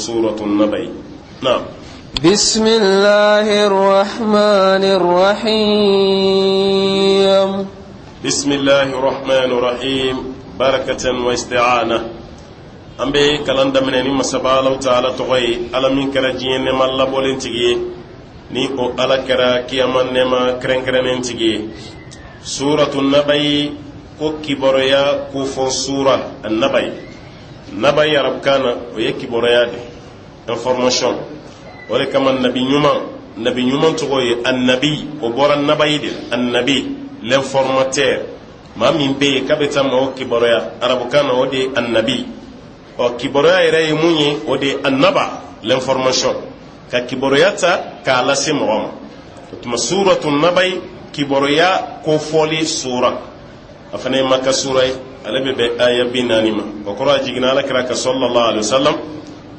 suratu nabai. Naam. بسم الله الرحمن الرحيم. بسم الله الرحمن الرحيم. بركة واستعانة. أمبي كلام دمني مسبا الله تعالى تغي على من كرجين نما الله بولين تيجي ni o ala kera kiyaman nema krenkrenen tigi suratul nabai ko kiboroya ko fo sura an-nabai nabai arab kana o ye kiboroya de information wala kama nabi nyuman to ye annabi o bora nabai de annabi l'informateur ma min be kabeta ma o kiboroya arab kana o de annabi o kiboroya ere munyi o de annaba l'information ka kiboroyata ka lase mɔgɔ ma suratu nabai kiboroya ko fɔli sura a fana ye maka sura ye ale bɛ bɛn aya 40 ma o kɔrɔ a jiginna ala kira ka sallallahu alaihi wasallam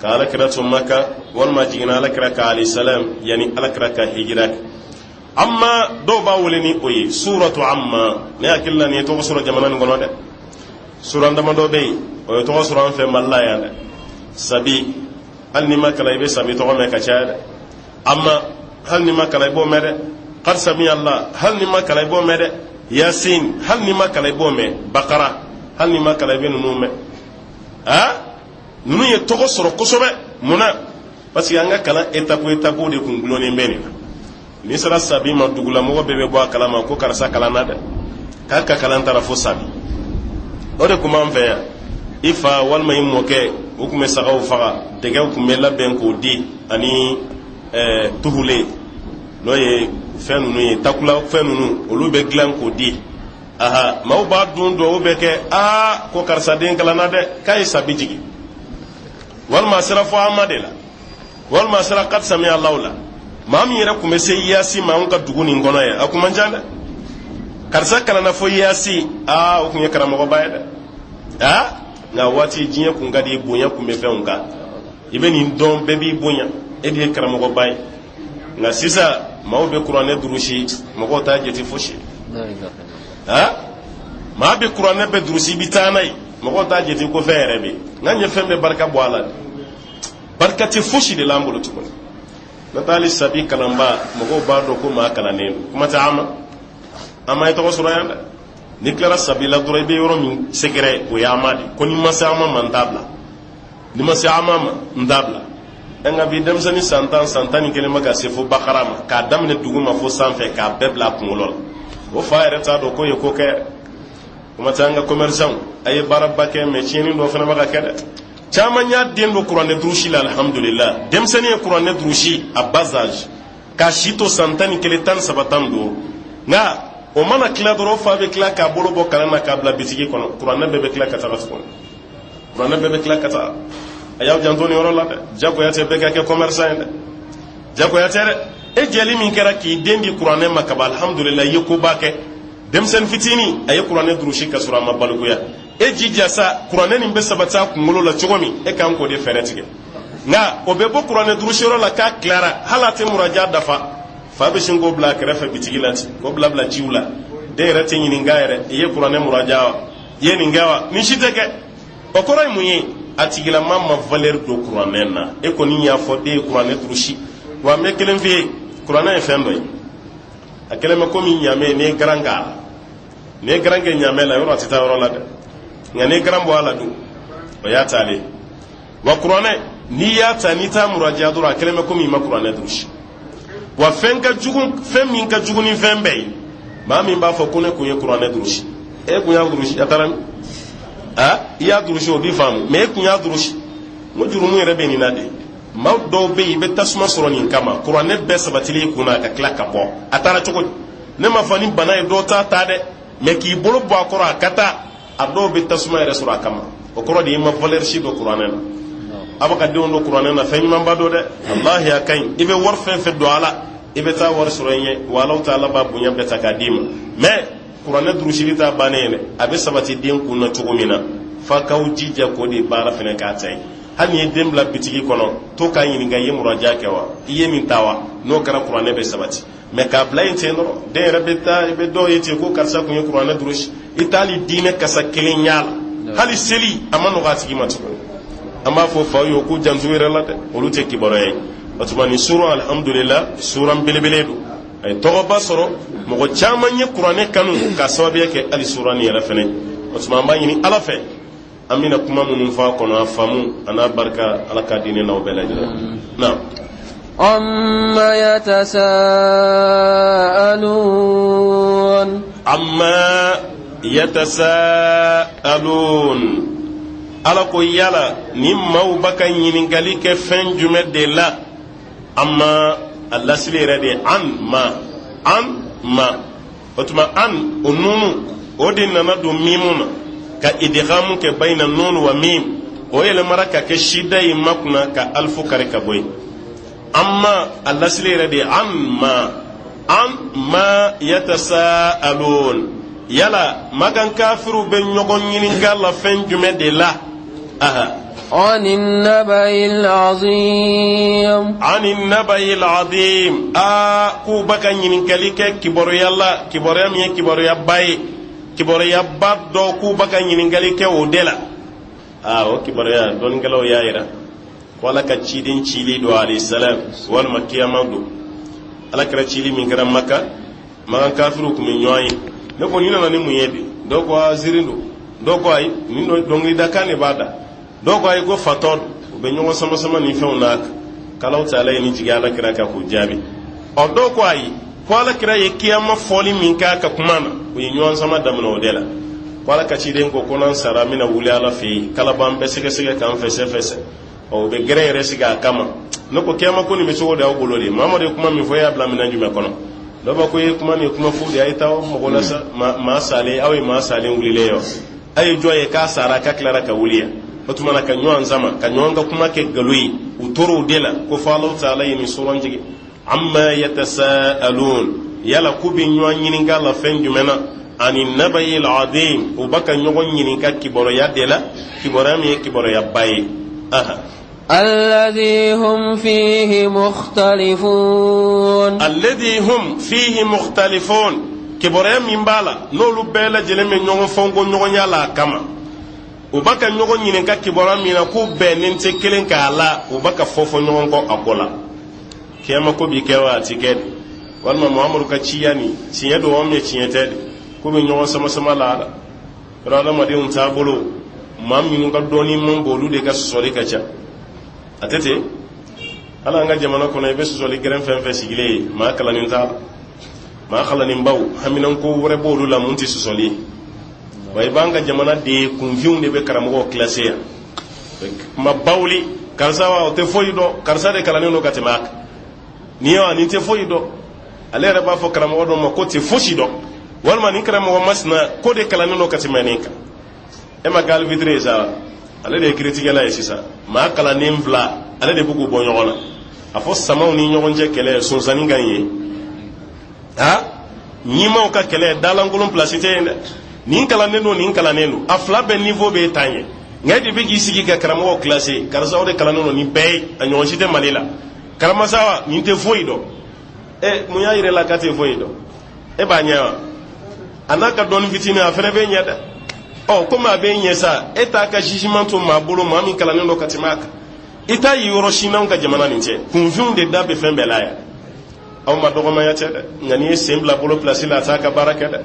ka ala kira to maka walima jiginna ala kira ka alayhi salam yani ala kira ka hijira amma dɔw b'a wele ni o ye suratu amma ne hakili la nin ye tɔgɔ sɔrɔ jamana nin kɔnɔ dɛ sura damadɔ bɛ yen o ye tɔgɔ sɔrɔ an fɛ Mali la yan dɛ sabi hal ni ma kala ibe sabi tɔgɔ mɛn ka caya dɛ amma hal ni ma kala i b'o mɛn dɛ qad sami Allah hal ni ma kala i b'o mɛn dɛ yasin hal ni ma kala i b'o mɛn bakara hal ni ma kala i bɛ ninnu mɛn ninnu ye tɔgɔ sɔrɔ kosɛbɛ munna parce que an ka kalan étape de kun gulonnen bɛ nin na n'i sera sabi ma dugulamɔgɔ bɛɛ bɛ bɔ a kalama ko karisa kalanna dɛ k'a ka kalan taara fo sabi o de tun b'an fɛ yan i fa walima i mɔkɛ o tun bɛ sagaw faga dɛgɛw tun bɛ labɛn k'o di ani tuhule n'o ye fɛn ninnu ye takula fɛn ninnu olu bɛ dilan k'o di maaw b'a dun dɔw bɛ kɛ ko karisa den kalanna dɛ k'a ye sabi jigin walima a sera fɔ ama de la walima a sera qad sami Allahu la maa min yɛrɛ tun bɛ se yasi ma anw ka dugu nin kɔnɔ ye a kun man ca dɛ karisa kalanna fɔ yasi o tun ye karamɔgɔba ye dɛ nka waati diɲɛ kun ka di bonya kun bɛ fɛnw kan i bɛ nin dɔn bɛɛ b'i bonya e de ye karamɔgɔba ye nka sisan maaw bɛ kuranɛ durusi mɔgɔw t'a jate fosi maa bɛ kuranɛ bɛɛ durusi i bɛ taa n'a ye mɔgɔw t'a jate ko fɛn yɛrɛ bɛ nka ɲɛ fɛn bɛ barika bɔ a la de barika tɛ fosi de l'an bolo tuguni n'o tɛ hali sabi kalanba mɔgɔw b'a dɔn ko maa kalannen don kuma tɛ ama ye tɔgɔ sɔrɔ yan dɛ n'i tilara sabi la dɔrɔn i bɛ yɔrɔ min sɛgɛrɛ o ye ama de ko n'i ma se ama ma n t'a bila n'i ma se ama ma n t'a bila nka bi denmisɛnnin san 11 ma ka se fo bakara ma k'a daminɛ dugu ma fo sanfɛ k'a bɛɛ bila a kunkolo la o fa yɛrɛ t'a dɔn ko ye ko kɛ kuma tɛ an ka commerçants a ye baaraba kɛ mais tiɲɛni dɔ fana bɛ ka kɛ dɛ caman y'a den don kuranɛ durusi la alhamdulillah denmisɛnnin ye kuranɛ durusi a bas âge k'a si to san 11 13 15 nka o mana tila dɔrɔn fa bɛ tila k'a bolo bɔ kalan na k'a bila bitigi kɔnɔ kuranɛ bɛɛ bɛ tila ka taga tuguni kuranɛ bɛɛ bɛ tila ka taa a y'aw janto nin yɔrɔ la dɛ jagoya tɛ bɛɛ ka kɛ commerçant ye dɛ jagoya tɛ dɛ e jɛli min kɛra k'i den di kuranɛ ma kaban alhamdulillah i ye koba kɛ denmisɛnnin fitinin a ye kuranɛ durusi ka sɔrɔ a ma balikuya e jija sa kuranɛ nin bɛ sabati a kunkolo la cogo min e kan k'o de fɛɛrɛ tigɛ nka o bɛ bɔ kuranɛ durusi yɔrɔ la k'a tilara hali a tɛ muraja dafa fa bɛ sin k'o bila a kɛrɛfɛ bitigi la ten k'o bila jiw la den yɛrɛ tɛ ɲininka yɛrɛ i ye kuranɛ muraja wa i ye nin kɛ wa nin si tɛ kɛ o kɔrɔ ye mun ye a tigilama ma valeur don kuranɛ na e kɔni y'a fɔ den ye kuranɛ durusi wa n bɛ kelen f'i ye kuranɛ ye fɛn dɔ ye a kɛlen bɛ komi ɲaamɛ n'i ye garan k'a la n'i ye garan kɛ ɲaamɛ la yɔrɔ a tɛ taa yɔrɔ la dɛ nka n'i ye garan bɔ a la dun o y'a taalen wa kuranɛ n'i y'a ta n'i t'a muraja dɔrɔn a kɛlen bɛ komi i ma kuranɛ durusi wa fɛn min ka jugu ni fɛn bɛɛ ye maa min b'a fɔ ko ne kun ye kuranɛ durusi e kun y'a durusi a taara min i y'a durusi o b'i faamu mais e kun y'a durusi n ko jurumu yɛrɛ bɛ nin na de maaw dɔw bɛ yen i bɛ tasuma sɔrɔ nin kama kuranɛ bɛɛ sabatili i kun na ka tila ka bɔ a taara cogo di ne ma fɔ ni bana ye dɔw t'a ta dɛ mais k'i bolo bɔ a kɔrɔ a ka taa a dɔw bɛ tasuma yɛrɛ sɔrɔ a kama o kɔrɔ de i ma valeur si don kuranɛ na a bɛ ka denw don kuranɛ na fɛn ɲumanba don dɛ walahi a ka ɲi i bɛ wari fɛn fɛn don a la i bɛ taa wari sɔrɔ n ye wa Alahu Taala b'a bonya bɛɛ ta k'a d'i ma mais kuranɛ durusili t'a bannen ye dɛ a bɛ sabati den kun na cogo min na f'a k'aw jija k'o de baara fana k'a ta ye hali n'i ye den bila bitigi kɔnɔ to k'a ɲininka i ye muraja kɛ wa i ye min ta wa n'o kɛra kuranɛ bɛ sabati mais k'a bila yen ten dɔrɔn den yɛrɛ bɛ taa i bɛ dɔw ye ten ko karisa kun ye kuranɛ durusi i t'ali diinɛ kasa kelen y'a la hali seli a ma nɔgɔ a tigi ma tuguni amba fo fa yo ku jantu rela de olu te kibaro ye otumani sura alhamdulillah sura belebeledu ay to basoro mo chama nye qur'ane kanu ka sababe ke ali sura ni yala fene otuma ma yini ala fe amina kuma mun fa kono afamu ana barka ala ka dine na obelajira na amma yatasaalun ala ko yala ni maw baka ɲininkali kɛ fɛn jumɛn de la amma Allah silere de an ma o tuma an o nunu o de nana don mimuna ka idghamu kɛ bayna nun wa mim o yɛlɛmara ka kɛ shida yi makuna ka alfu kare ka bɔ amma Allah silere de an ma yatasaalun yala magan kafiru be ɲɔgɔn ɲininka la fɛn jumɛn de la عن النبأ العظيم ku baka ɲininkali kɛ kibaruya la kibaruya min ye kibaruya ba ye kibaruya ba dɔ ku baka ɲininkali kɛ o de la o kibaruya dɔnnikɛlaw y'a yira ko ala ka ciden cili do alayhi salam walima kiyama do ala kɛra cili min kɛra Maka magan kafiru kun bɛ ɲɔgɔn ye ne ko ni nana ni mun ye bi dɔw ko ziiri do dɔw ko ayi ni dɔnkili da kan de b'a da dɔw ko ayi ko fatɔ do u bɛ ɲɔgɔn sama ni fɛnw na k'Alaw Taala ye ni jigi ala kira kan k'u jaabi dɔw ko ayi ko ala kira ye kiyama fɔli min k'a ka kuma na u ye ɲɔgɔn sama daminɛ o de la ko ala ka ciden ko n'an sara an bɛna wuli ala fɛ yen kalaban bɛ sɛgɛsɛgɛ k'an fɛsɛfɛsɛ u bɛ gɛrɛ yɛrɛ sigi a kama ne ko kiyama ko nin bɛ cogo de y'aw bolo de Mamadu ye kuma min fɔ e y'a bila minɛn jumɛn kɔnɔ dɔw b'a ko e kuma nin ye kuma fu de ye a ye taa mɔgɔ la sa maa salen aw ye maa salen wulilen ye a ye jɔn ye k'a sara k'a tilara ka wuli yan o tuma na ka ɲɔgɔn sama ka ɲɔgɔn ka kuma kɛ nkalon ye u tora o de la ko fɔ Alahu Taala ye nin sɔrɔ jigi amma yatasaalun yala k'u bɛ ɲɔgɔn ɲininka la fɛn jumɛn na ani nabayil adim u b'a ka ɲɔgɔn ɲininka kibaruya de la kibaruya min ye kibaruya ba ye الذي هم فيه مختلفون kibaruya min b'a la n'olu bɛɛ lajɛlen bɛ ɲɔgɔn fɛnw ko ɲɔgɔn ya la a kama u b'a ka ɲɔgɔn ɲininka kibaruya min na k'u bɛnnen tɛ kelen k'a la u b'a ka fɔ ɲɔgɔn kɔ a ko la kiyama ko bi kɛ wa a ti kɛ de walima Muhamadu ka ciya nin tiɲɛ don wa mais tiɲɛ tɛ de ko bɛ ɲɔgɔn sama la ala yɔrɔ adamadenw t'a bolo maa minnu ka dɔɔni man bon olu de ka sɔsɔli ka ca a tɛ ten hali an ka jamana kɔnɔ i bɛ sɔsɔli gɛrɛn fɛn fɛn sigilen ye maa kalanin t'a la maa kalanin baw haminanko wɛrɛ b'olu la mun tɛ sɔsɔli ye wa i b'an ka jamana de kunfinw de bɛ karamɔgɔw classé yan kuma bawli karisa wa o tɛ foyi dɔn karisa de kalannen don ka tɛmɛ a kan nin ye wa nin tɛ foyi dɔn ale yɛrɛ b'a fɔ karamɔgɔ dɔ ma ko tɛ fosi dɔn walima ni karamɔgɔ masina ko de kalannen don ka tɛmɛ nin kan e ma kɛ alifitiri ye sa ale de ye kiritigɛla ye sisan maa kalannen fila ale de b'u k'u bɔ ɲɔgɔn na a fɔ samaw ni ɲɔgɔn cɛ kɛlɛ sonsani kan ye ɲimaw ka kɛlɛ dalankolon place tɛ yen dɛ nin kalannen don a fila bɛɛ niveau bɛ tan ye nka e de bɛ k'i sigi ka karamɔgɔw classé karisa o de kalannen don nin bɛɛ ye a ɲɔgɔn si tɛ Mali la karamasa wa nin tɛ foyi dɔn mun y'a yɛrɛ la k'a tɛ foyi dɔn e b'a ɲɛ wa a n'a ka dɔɔni fitinin a fana bɛ ɲɛ dɛ komi a bɛ ɲɛ sa e t'a ka jugement to maa bolo maa min kalannen don ka tɛmɛ a kan i t'a ye yɔrɔ si n'anw ka jamana nin cɛ kunfinw de da bɛ fɛn bɛɛ la yan aw ma dɔgɔmanya tɛ dɛ nka n'i ye sen bila bolo place la a t'a ka baara kɛ dɛ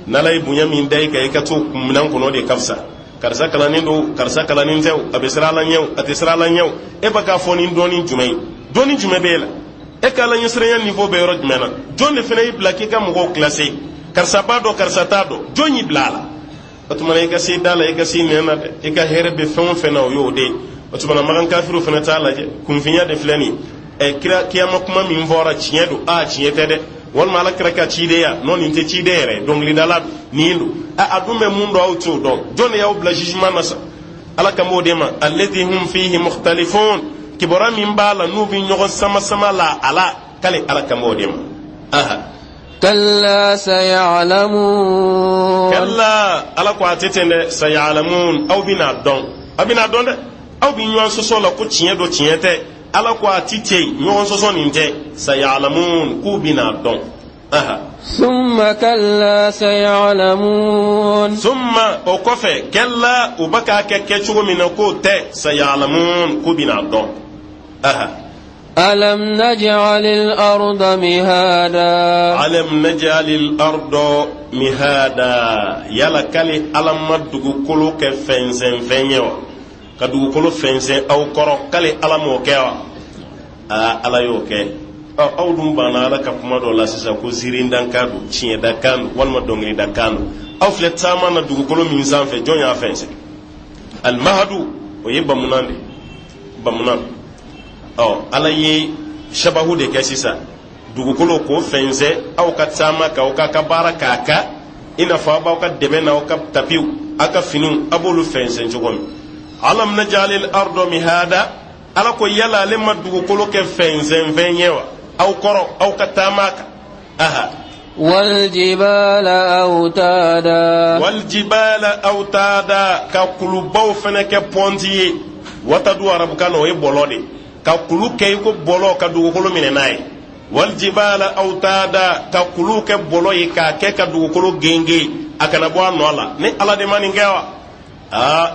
n'Ala ye bonya min da i kan i ka to minɛn kɔnɔ de ka fisa karisa kalannen don karisa kalannen tɛ a bɛ siran Ala ɲɛ a tɛ siran Ala ɲɛ e bɛ k'a fɔ ni dɔɔni jumɛn ye dɔɔni jumɛn b'e la e ka Ala ɲɛsiranya niveau bɛ yɔrɔ jumɛn na jɔn de fana y'i bila k'i ka mɔgɔw classé karisa b'a dɔn karisa t'a dɔn jɔn y'i bila a la o tuma na i ka se da la i ka se nɛn na dɛ i ka hɛrɛ bɛ fɛn o fɛn na o y'o de ye o tuma na magan kafiru fana t'a lajɛ kunfinya de filɛ nin ye kira kiyama kuma min fɔra tiɲɛ don tiɲɛ tɛ dɛ walima ala kira ka ciden ya n'o nin tɛ ciden yɛrɛ dɔnkilidala nin don a dun bɛ mun dɔn aw t'o dɔn jɔn de y'aw bila jugement na sa ala kan b'o de ma alladhi hum fihi mukhtalifun kibaruya min b'a la n'u bɛ ɲɔgɔn sama la ala k'ale ala kan b'o de ma كلا سيعلمون كلا ala ko a tɛ ten dɛ sayalamun aw bɛna dɔn dɛ aw bɛ ɲɔgɔn sɔsɔ la ko tiɲɛ don tiɲɛ tɛ ala ko a ti ten ɲɔgɔn sɔsɔ nin tɛ sayalamun k'u bɛna dɔn ثم كلا سيعلمون ثم أكفى كلا وبكا كتشو من كوت سيعلمون كوبنا دون ألم نجعل الأرض مهادا ألم نجعل الأرض مهادا يلا كالي ألم مدوغو كلو كفنسن فنيو كدوغو كلو فنسن أو كرو كالي ألم وكيو ألا يوكي أو دون بانا على كفمادو لا سيسا كو زيرين دانكادو تشين داكانو والما دونغري داكانو أو فلتاما ندوغو كلو ميزان في جونيا فنسن المهدو ويبا مناندي بمنان ala ye shabahu de kɛ sisan dugukolo ko fɛnsɛ aw ka taama ka aw ka baara k'a ka i n'a fɔ a b'aw ka dɛmɛ n'aw ka tapiw aw ka finiw a b'olu fɛnsɛ cogo min alam naj'al al-arda mihada ala ko yala ale ma dugukolo kɛ fɛnsɛnfɛn ye wa aw kɔrɔ aw ka taama kan والجبال أوتادا ka kulubaw fɛnɛ kɛ pɔnti ye watadu arabukan o ye bɔlɔ de ka kulu kɛ ko bɔlɔ ka dugukolo minɛ n'a ye waljibala awtada ka kulu kɛ bɔlɔ ye k'a kɛ ka dugukolo genge a kana bɔ a nɔ la ni ala de ma nin kɛ wa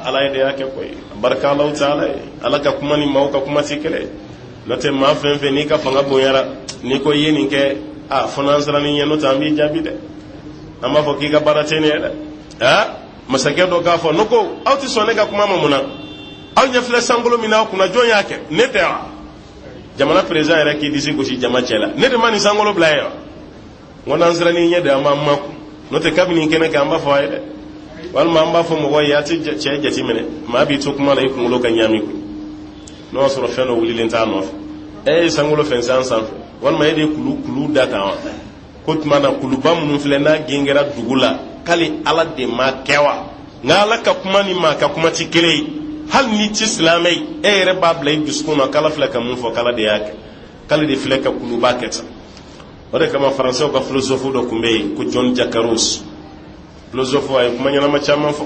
ala ye de y'a kɛ koyi barika Alahu taala ye ala ka kuma ni maaw ka kuma ti kɛlɛ n'o tɛ maa fɛn fɛn n'i ka fanga bonyara n'i ko i ye nin kɛ fo n'an sera nin ye n'o tɛ an b'i jaabi dɛ an b'a fɔ k'i ka baara tɛ nin ye dɛ masakɛ dɔ k'a fɔ ne ko aw tɛ sɔn ne ka kuma ma mun na aw ɲɛ filɛ sankolo min na aw kunna jɔn y'a kɛ ne tɛ wa jamana président yɛrɛ k'i disi gosi jama cɛ la ne de ma nin sankolo bila ye wa n ko n'an sera nin ɲɛ de an b'an makun n'o tɛ kabini kɛnɛ kan an b'a fɔ a ye dɛ walima an b'a fɔ mɔgɔ ye a tɛ cɛ jate minɛ maa b'i to kuma la i kunkolo ka ɲaami koyi n'o y'a sɔrɔ fɛn dɔ wulilen t'a nɔfɛ e ye sankolo fɛnsɛn sanfɛ walima e de ye kulu da kan wa ko tuma na kuluba minnu filɛ n'a gengera dugu la k'ale ala de ma kɛ wa nka ala ka kuma ni maa ka kuma ti kelen ye hali ni ti silamɛ ye e yɛrɛ b'a bila i dusukun na k'ala filɛ ka mun fɔ k'ala de y'a kɛ k'ale de filɛ ka kuluba kɛ tan o de kama faransɛw ka philosophe dɔ tun bɛ yen ko John Jacques philosophe a ye kuma ɲɛnama caman fɔ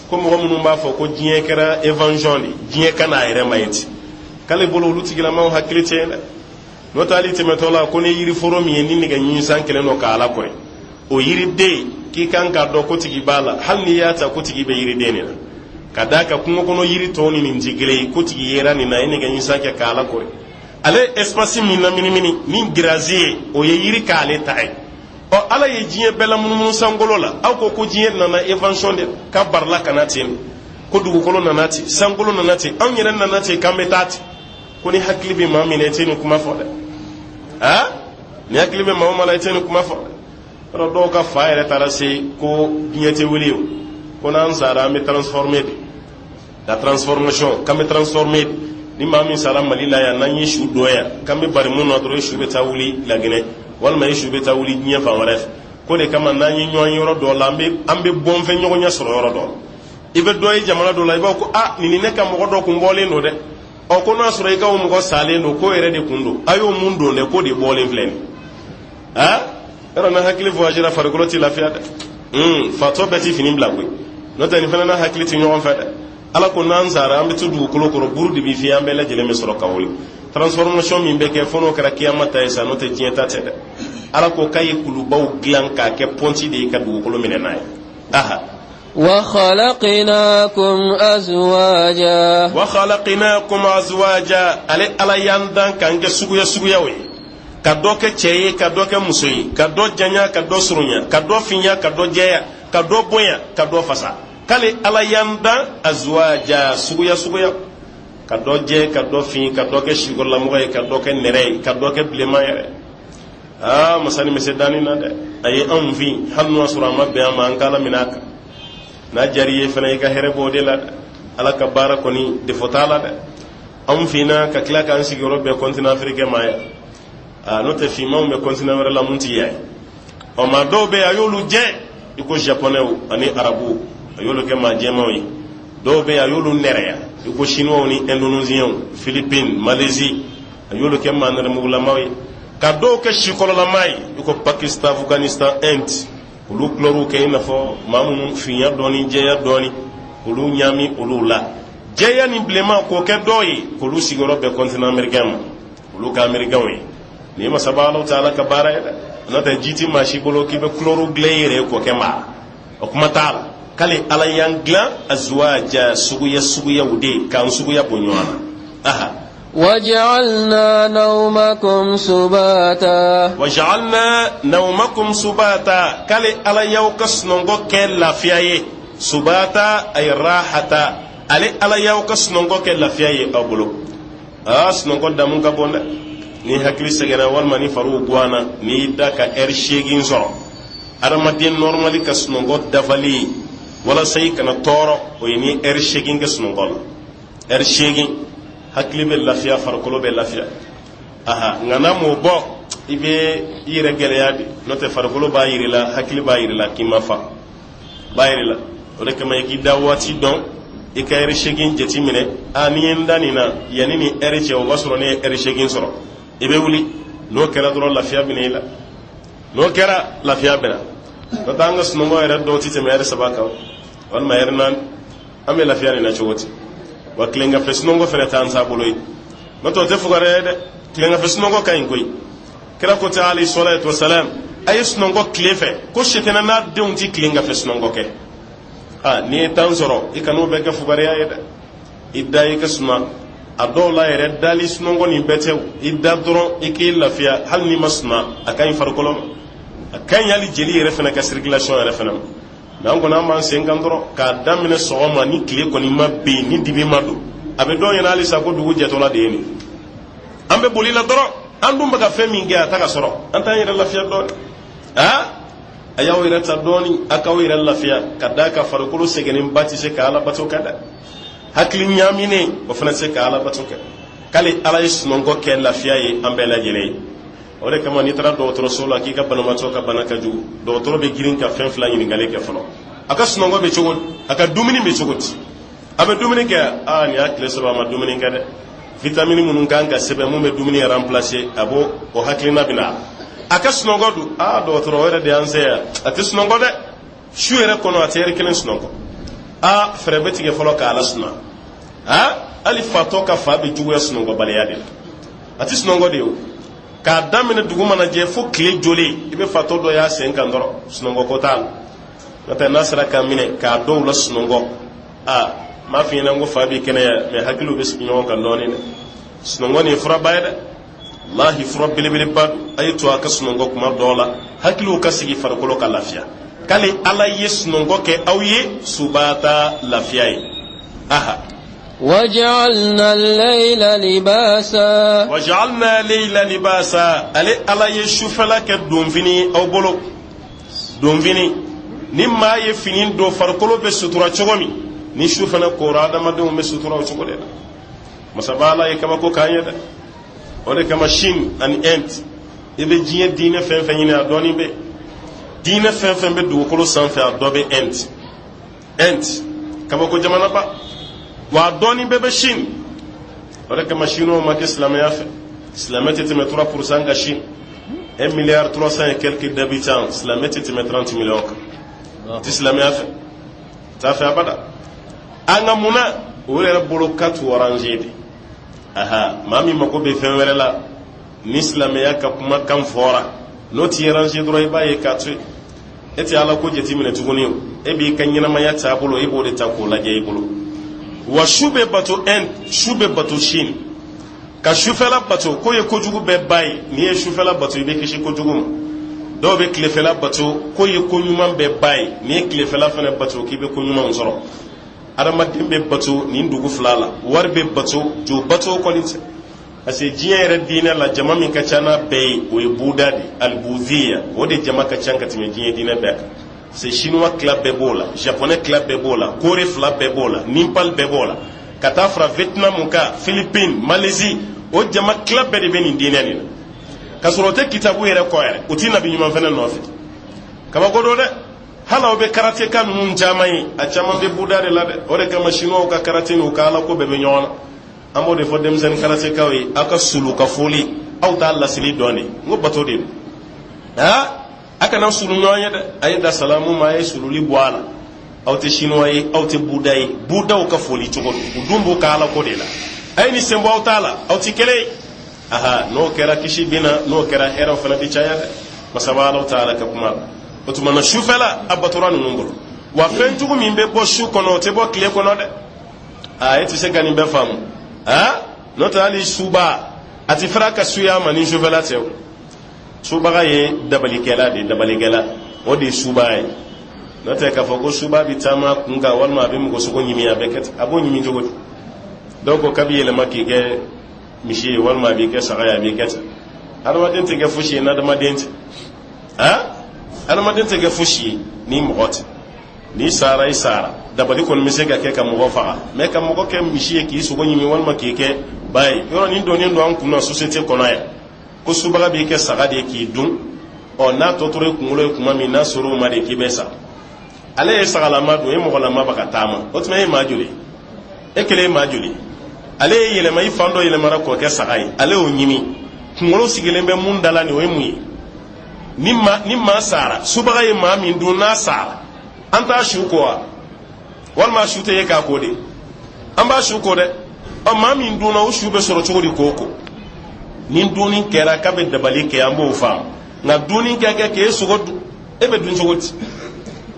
ko mɔgɔ minnu b'a fɔ ko diɲɛ kɛra évangeon de diɲɛ ka n'a yɛrɛ ma ye ten k'ale bolo olu tigilamaw hakili tɛ yen dɛ n'o tɛ hali tɛmɛtɔ la ko ni yiriforo min ye ni nɛgɛ ɲinsan kɛlen don k'a lakɔrɔ o yiriden k'i kan k'a dɔn ko tigi b'a la hali n'i y'a ta ko tigi bɛ yiriden de la ka d'a kan kungo kɔnɔ yiri tɔw ni nin tɛ kelen ye ko tigi yera nin na ye nɛgɛ ɲinsan kɛ k'a lakɔrɔ ale espace min laminimini min girazi ye o ye yiri k'ale ta ye ala ye diɲɛ bɛɛ lamunumunu sankolo la aw ko diɲɛ nana évangeon de ka barila ka na ten ko dugukolo nana ten sankolo nana ten anw yɛrɛ nana ten k'an bɛ taa ten ko ni hakili bɛ maa min na i tɛ nin kuma fɔ dɛ ni hakili bɛ maa o maa la i tɛ nin kuma fɔ dɛ yɔrɔ dɔw ka fa yɛrɛ taara se ko diɲɛ tɛ wuli o ko n'an sara an bɛ transformer de la transformation k'an bɛ transformer de ni maa min sara Mali la yan n'an ye su dɔ yan k'an bɛ bari mun na dɔrɔn su bɛ taa wuli Laginɛ walima ye su bɛ taa wuli diɲɛ fan wɛrɛ fɛ ko de kama n'an ye ɲɔgɔn ye yɔrɔ dɔ la an bɛ bɔnfɛn ɲɔgɔn ɲɛ sɔrɔ yɔrɔ dɔ la i bɛ dɔ ye jamana dɔ la i b'a fɔ ko nin ne ka mɔgɔ dɔ kun bɔlen don dɛ ko n'a sɔrɔ i ka o mɔgɔ salen don ko yɛrɛ de kun don a y'o mun don dɛ ko de bɔlen filɛ nin yɔrɔ na hakili voyagera farikolo tɛ lafiya dɛ fatɔ bɛɛ tɛ fini bila koyi n'o tɛ nin fana na hakili tɛ ɲɔgɔn fɛ dɛ ala ko n'an sara an bɛ to dugukolo kɔrɔ buru de bɛ fiyɛ an bɛɛ lajɛlen bɛ sɔrɔ ka wuli transformation min bɛ kɛ fo n'o kɛra kiyama ta ye sa n'o tɛ diɲɛ ta tɛ dɛ ala ko k'a ye kulubaw dilan k'a kɛ pɔnti de ye ka dugukolo minɛ n'a ye وخلقناكم أزواجا ale ala y'an dan k'an kɛ suguyaw ye ka dɔ kɛ cɛ ye ka dɔ kɛ muso ye ka dɔ janya ka dɔ surunya ka dɔ finya ka dɔ jɛya ka dɔ bonya ka dɔ fasa k'ale ala y'an dan azwaja suguya ka dɔ jɛ ka dɔ fin ka dɔ kɛ sikɔrɔlamɔgɔ ye ka dɔ kɛ nɛrɛ ye ka dɔ kɛ bilenman yɛrɛ masani bɛ se danni na dɛ a ye anw fin hali n'o y'a sɔrɔ a ma bɛn an ma an k'ala minɛ a kan n'a jari ye fana i ka hɛrɛ b'o de la dɛ ala ka baara kɔni defo t'a la dɛ anw finna ka tila k'an sigiyɔrɔ bɛɛ continent africain ma yan n'o tɛ finmanw bɛ continent wɛrɛ la mun ti yan ye maa dɔw bɛ yen a y'olu jɛ i ko japonais ani arabuw a y'olu kɛ maa jɛmanw ye dɔw bɛ yen a y'olu nɛrɛya i ko chinois ni indonésiens philippines malaisie a y'olu kɛ maa nɛrɛmugulamaw ye ka dɔw kɛ sikɔlɔlama ye i ko pakistan afghanistan inde olu kulɔriw kɛ i n'a fɔ maa minnu finya dɔɔni jɛya dɔɔni olu ɲaami olu la jɛya ni bilenman k'o kɛ dɔw ye k'olu sigiyɔrɔ bɛn continent américain ma olu ka américains ye nin ye masaba Alahu taala ka baara ye dɛ nata jiti mashi bolo ki be chloro gleyre ko kema o kuma taala kale ala yangla azwaja suguya wude kan suguya bonyona aha وجعلنا نومكم سباتا kale ala yawkas nongo ke lafiyaye subata ay rahata ale ala yawkas nongo ke lafiyaye abulo nongo damun ka bonda ni hakili segena walma ni faru gwana ni daka shegin zoro aramadin normally kas nongo dafali wala sai kana toro o ni shegin kas nongo shegin hakili be lafiya farkolo be lafiya aha ngana mo bo ibe yire geleyadi note farkolo ba yirila hakili ba yirila kimafa ba yirila o de kama yiki dawati don ika shegin jeti mine ani ndani na yani ni che o basro ne shegin soro ibe wuli no kera dro lafiya binila no kera lafiya bina no tanga suno mo era do tite mere sabaka wal ma yernan ame lafiya ni na chogoti wa klenga fesnongo fere tan saboloy no to te fugare de klenga fesnongo kayin koy kira ko ta ali salatu wassalam ay snongo klefe ko shetena na de unti klenga fesnongo ke ni tan soro ikano be ka fugare ya de idda ikasma adola yere dali snongo ni betew idda doro ikil lafiya hal ni masna akan farkolom akan yali jeli yere fena ka circulation yere fena nan ko nan man sengan doro ka damine sogoma ni kile ko ni mabbe ni dibi madu abe do yana ali sa ko dugu jetola de ni ambe bolila doro andum baga femi nge ataka soro anta yere lafiya do ayaw yere ta doni akaw yere lafiya kadaka farkolo segenin bati se ka ala bato kada hakili nyamine o fana se ka ala bato kada kale ala isnongo ke lafiya ye ambe la jere o de kama ni tara docteur solo ki ka banamato ka banaka ju docteur be girin ka fen fla ni ngale ke falo aka sunongo be chogon aka dumini be chogoti abe dumini ke ni akle so ma dumini ke de vitamine munun kan ka sebe mu be dumini remplacer abo o haklina bina aka sunongo du docteur o de anse ati sunongo de shuere kono atere kelen sunongo frebeti ke falo ka ala suna ali fato ka fa be juwe sunongo baliyade ati sunongo de o ka damine dugu mana je fo kile joli ibe fato do ya sen kan doro sunongo ko tal nata nasra ka mine ka do la sunongo ma fi na ngo fabi kene me hakilu be sunongo kan doni ne sunongo ni fura bayda wallahi fura bilibili bad ayto aka sunongo kuma dola hakilu ka sigi farkolo ka lafiya kale ala sunongo ke awye subata lafiyai وجعلنا الليل لباسا ala yeshufala ke donfini aw bolo donfini ni ma ye fini do farkolo be sutura chogomi ni shufana ko radama do me sutura o chogode masabala ye kama ko kanya da o de kama shin and ent ibe jiye dine fen ni adoni be dine fen be do ko sanfe adobe ent kama ko jamana ba wa doni bebe shin wala kama shino ma ke islamia fait islamia te met 3% ga shin 1 milliard 300 et quelques d'habitants islamia te met 30 millions islamia fait ta fait abada anga muna wala bolo kat orange de mami mako be fen wala la ni islamia ka kuma kan fora noti orange droit ba e katwe eti ala ko jeti mine tuguni e bi kanyina ma ya tabulo e bo de tako la je bolo wa shube bato shin ka shufela bato ko ye kojugu be bay ni ye shufela bato be kishi kojugu do be klefela bato ko ye konyuma be bay ni ye klefela fana bato ki be konyuma nsoro adama dimbe bato ni ndugu flala warbe bato jo bato ko nite ase jiere dina la jama min ka chana be o e budadi albudhiya o de jama ka chanka time jiere dina be c'est chinois club bebola japonais club bebola corée club bebola nimpal bebola katafra vietnam ka philippines malaisie o jama club be beni dinani kasorote kitabu yere ko yere utina bi nyuma fena nofi kama godo de hala obe karate kan mun jamai a chama be budare la de o de kama chinois ka karate no kala ko bebe nyona amode fo dem sen karate kawi aka sulu ka foli aw ta Allah sili doni ngo bato de aka na sulu nyonya da ayda salamu ma ay sulu li boala aw te chinois aw te budai budaw ka foli to dumbu ka ala ko de la ay ni sembo aw tala aw ti kele no kera kishi bina no kera hera fana bi chaya masabala taala ka kuma o tuma na shufela abatura nu ngolo wa fenjugu min be bo shu kono te bo kile kono de ayati se gani be fam no tali suba ati fraka suya mani shufela te suba ga ye dabali kela o de suba ye no te ka fogo suba bitama kunga walma be mugo sugo nyimi abeket abo nyimi jogo donc kabi ele makike mishi walma be ke sagaya be ket adama den te ga fushi na adama den te adama den te ga fushi ni mogote ni sara dabali kon mise ga ke ka mogo faga me ka mogo ke mishi ki sugo nyimi walma kike bay yoro ni do an kunna société kono ya ko suba be ke sagade ki dun o na totore kungulo kuma mi na suru ma de ki besa ale ye sagalama do e mogolama baka tama o tuma e majuli e kele majuli ale ye yelema i fando yelemara ko ke sagai ale o nyimi kungolo sigilen be mun dala ni o emu ni ma sara subaga ye ma min dun na sara anta shu ko wal ma shu te ka ko de an ba shu ko de o ma min dun o shu be soro chogodi koko nin dunin kera ka be dabali ke ambo fam na dunin ke sugodu e be dun chogodi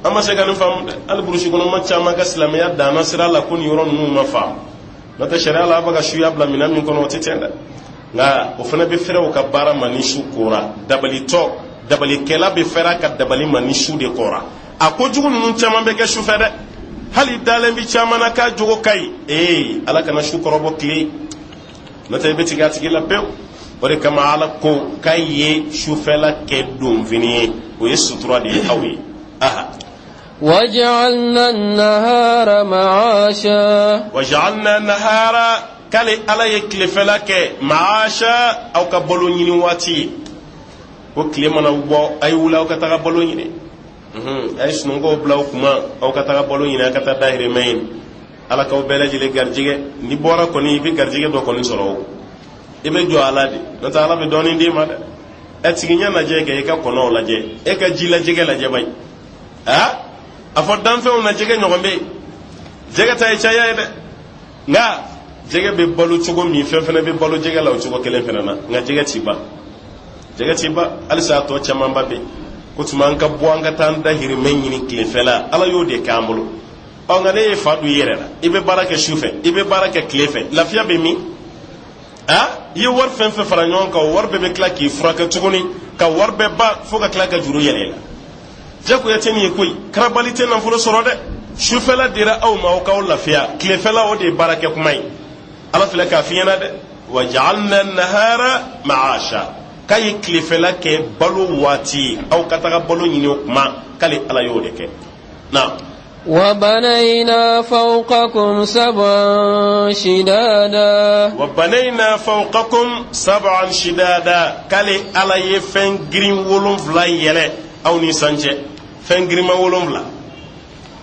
amma se ganin fam al burushi kono ma chama ga islamiyya da nasira la kun yoron nu ma fam na ta sharia la baga shu yabla minan min kono titenda nga o fana be fere o ka bara mani shu kora dabali kela be fera ka dabali mani shu de kora ako jugu nun chama be ke shu fere hali dalen bi chama na ka jogo kai ala kana shu korobo kli na ta be tigati la pe ore kama ala ko kai shu fela ke dum vini o yesu tura de hawi وجعلنا النهار معاشا وجعلنا النهار كالي على يكلف لك معاشا أو كبلوني واتي وكلمنا وبو أي ولا أو كتغبلوني أي سنغو بلاو كما أو كتغبلوني أكتا داير مين على كو بلجي لغارجيغي نبورا كوني بي غارجيغي دو كوني سورو ibe jo alade no ta ala be doni ndi ma de etiginya na jege e ka kono la je e ka jila jege la je bay afo dan fe na jege nyogombe jege tay chaya de nga jege be balu chugo mi fe fe na be balu jege la chugo kelen fe na nga jege tiba alisa to chama mbabe kutuma nka buanga tan da hiri menyini klefela ala yo de kambulo o nga le fadu yerela ibe baraka shufe ibe baraka klefe lafiya be mi yi war fen fe fara nyon ka war be klaki fraka tuguni ka war be ba foka klaka juru yelela jako ya teni koy karabalite nan fulo sorode shufela dira aw ma ka lafiya klefela o de baraka kumai ala fila ka fiyana de waj'alna an-nahara ma'asha kay klefela ke balu wati aw kataka balu nyini kuma kali ala yo de ke na وبنينا فوقكم سبعا شدادا كالي على يفن جرين ولون فلا يله أو نيسانجه فن جرين ما ولون فلا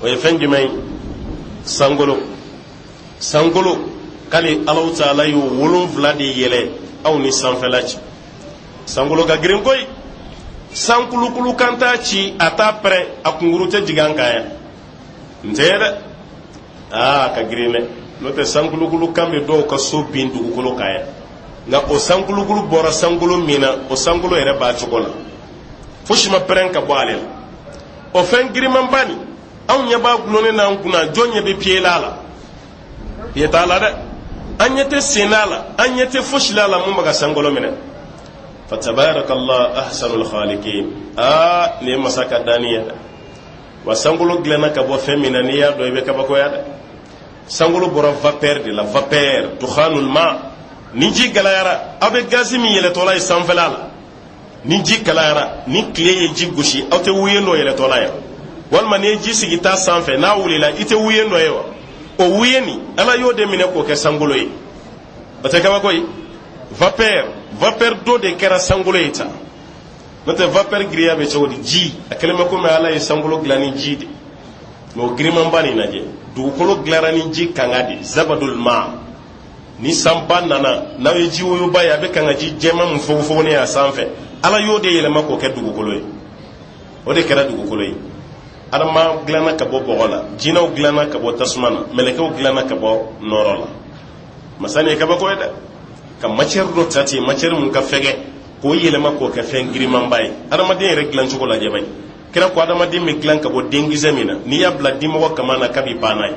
ويفن جماي سانغولو كالي الله تعالى يو ولون فلا دي يله أو نيسان فلاج سانغولو كجرين كوي سانغولو كلو كانتا تشي أتا بري أكونغرو تجيغان كايا ntere ka grine no te sankulu kambe do ka so bindu ko kaya nga o sankulu bora sankulu mina o sankulu ere ba chokola fushima prenka boale o fen griman bani aw nya ba glone na nguna jonye be pielala pietala de anyete sinala anyete fushilala mun baga sankulu mina fatabarakallahu ahsanul khaliqin ne masaka daniya wa sangulo glena ka bo femina ni ya do be ka bako ya sangulo bora vapeur de la vapeur dukhanul ma ni ji galayara abe gazimi yele tola sanfalala ni ji galayara ni clé ji gushi awte wuyendo yele tola ya wal man ji sigita sanfe na wulila ite wuyendo yewa o wuyeni ala yo de mine ko ke sangulo yi bata ka bako yi vapeur do de kera sangulo ita note vapeur griya be chawdi ji akalema ko me ala e sangulo glani ji de no griman bani naje du ko glarani ji kangadi zabadul ma ni sampan nana na e ji woyo baya be kangaji jema mun fofo ne ya sanfe ala yode yele mako ke dugu koloy o de kera dugu koloy adama glana ka bo bogola jinaw glana ka bo tasmana melekaw glana ka bo norola masani ka ba ko eda ka macer do tati macer mun ka fege ko yelema ko ka fen giriman bay adamaden yɛrɛ dilan cogo lajɛ bay kira ko adamaden bɛ dilan ka bɔ denkisɛ min na n'i y'a bila dimɔgɔ kama na kabi banna ye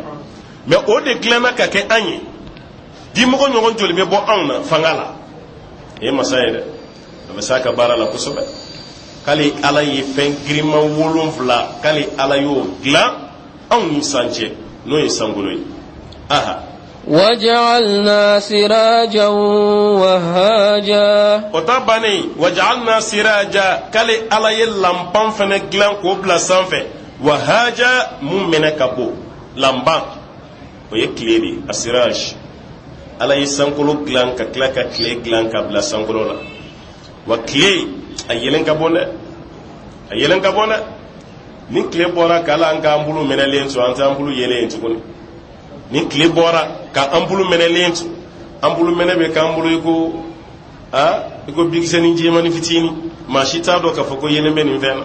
mais o de dilanna ka kɛ an ye dimɔgɔ ɲɔgɔn joli bɛ bɔ anw na fanga la e masa ye dɛ a bɛ s'a ka baara la kosɛbɛ k'ale ala ye fɛn giriman 7 k'ale ala y'o dilan anw ni san cɛ n'o ye sankolo ye aha وجعلنا سراجا وهاجا وطبعني وجعلنا سراجا كالي على يلامبان فنجلان كوبلا سانفه وهاجا مؤمن كبو لامبان ويكليري السراج على يسانكولو جلان ككلا ككلي جلان كبلا سانكولو لا وكلي ايلن كبونه ni kile bora kala an ka ambulu menelen so an ta ambulu yelen tukuni ni kile bora ka ambulu menelen tu ambulu menebe ka ambulu iko bigisani jemani fitini mashita do ka foko yelen ben ven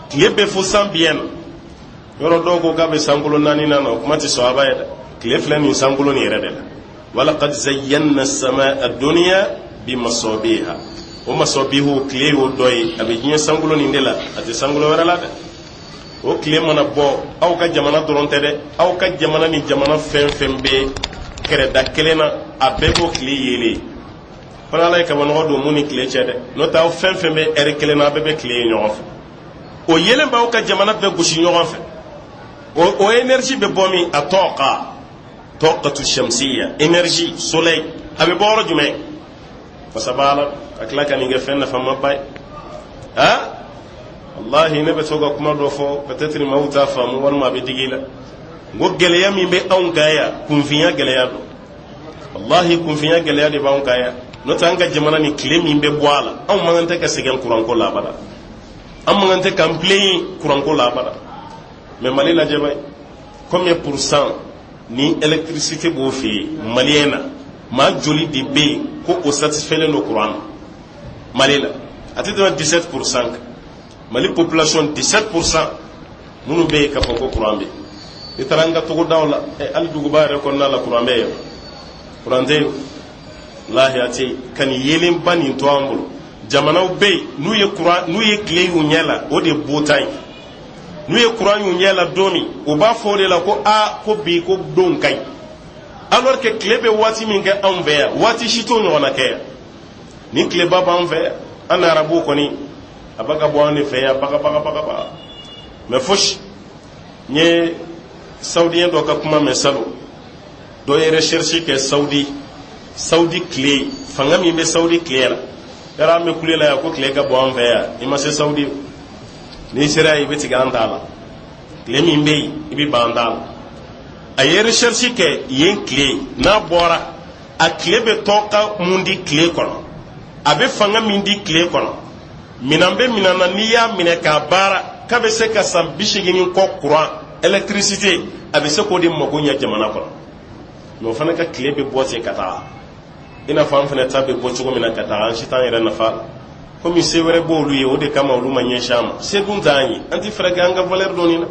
kile be fo sambien yoro dogo ga be sangulo nani nana kuma ti so abayda kile flani sangulo ni rede la wala qad zayyana as-samaa ad-dunya bimasabiha o masabihu kile o doy abe jinya sangulo ni ndela ati sangulo wala la o kile mana bɔ aw ka jamana dɔrɔn tɛ dɛ aw ka jamana ni jamana fɛn fɛn bɛ kɛrɛda kelen na a bɛɛ b'o kile yele fana ala ye kabanɔgɔ don mun ni kile cɛ dɛ n'o tɛ aw fɛn fɛn bɛ ɛri kelen na a bɛɛ bɛ kile ye ɲɔgɔn fɛ o yelen b'aw ka jamana bɛɛ gosi ɲɔgɔn fɛ o énergie bɛ bɔ min a tɔqatu shamsiya énergie soleil a bɛ bɔ yɔrɔ jumɛn fasaba ala a tila ka nin kɛ fɛn nafama ba ye wallahi ne bɛ to ka kuma dɔ fɔ peut-être maaw t'a faamu walima a bɛ digi la n ko gɛlɛya min bɛ anw kan yan kunfinya gɛlɛya don wallahi kunfinya gɛlɛya de b'anw kan yan n'o tɛ an ka jamana ni tile min bɛ bɔ a la anw man kan tɛ ka sɛgɛn kuranko la abada an man kan tɛ k'an plaigner kuranko la abada mais Mali lajɛ ba combien % ni électricité b'o fɛ yen maliyɛn na maa joli de bɛ yen ko o satisfailen don kuran na Mali la a tɛ tɛmɛ 17% kan Mali population 17% minnu bɛ yen ka fɔ ko kuran bɛ yen i taara an ka togodaw la hali duguba yɛrɛ kɔnɔna la kuran bɛ yen kuran tɛ yen lahi a tɛ yen ka nin yelenba nin to an bolo jamanaw bɛ yen n'u ye tile y'u ɲɛ la o de ye bota ye n'u ye kuran y'u ɲɛ la don min o b'a fɔ o de la ko ko bi ko don ka ɲi alors que tile bɛ waati min kɛ anw fɛ yan waati si t'o ɲɔgɔnna kɛ yan ni tileba b'an fɛ yan an na arabu kɔni a bɛ ka bɔ an de fɛ yan baga mais fosi n ye sawudiyɛn dɔ ka kuma mɛn salon dɔ ye recherche kɛ sawudi tile fanga min bɛ sawudi tile la yɔrɔ an bɛ kule la yan ko tile ka bɔ an fɛ yan i ma se sawudi n'i sera yen i bɛ tigɛ an t'a la tile min bɛ yen i bɛ ban an t'a la a ye recherche kɛ yen tile n'a bɔra a tile bɛ tɔ ka mun di tile kɔnɔ a bɛ fanga min di tile kɔnɔ minan bɛ minan na n'i y'a minɛ k'a baara k'a bɛ se ka san 80 kɔ courant électricité a bɛ se k'o de mago ɲɛ jamana kɔnɔ mais o fana ka tile bɛ bɔ ten ka taa i n'a fɔ an fana ta bɛ bɔ cogo min na ka taa an si t'an yɛrɛ nafa la komi se wɛrɛ b'olu ye o de kama olu ma ɲɛsin an ma se dun t'an ye an tɛ fɛɛrɛ kɛ an ka valeur dɔɔni na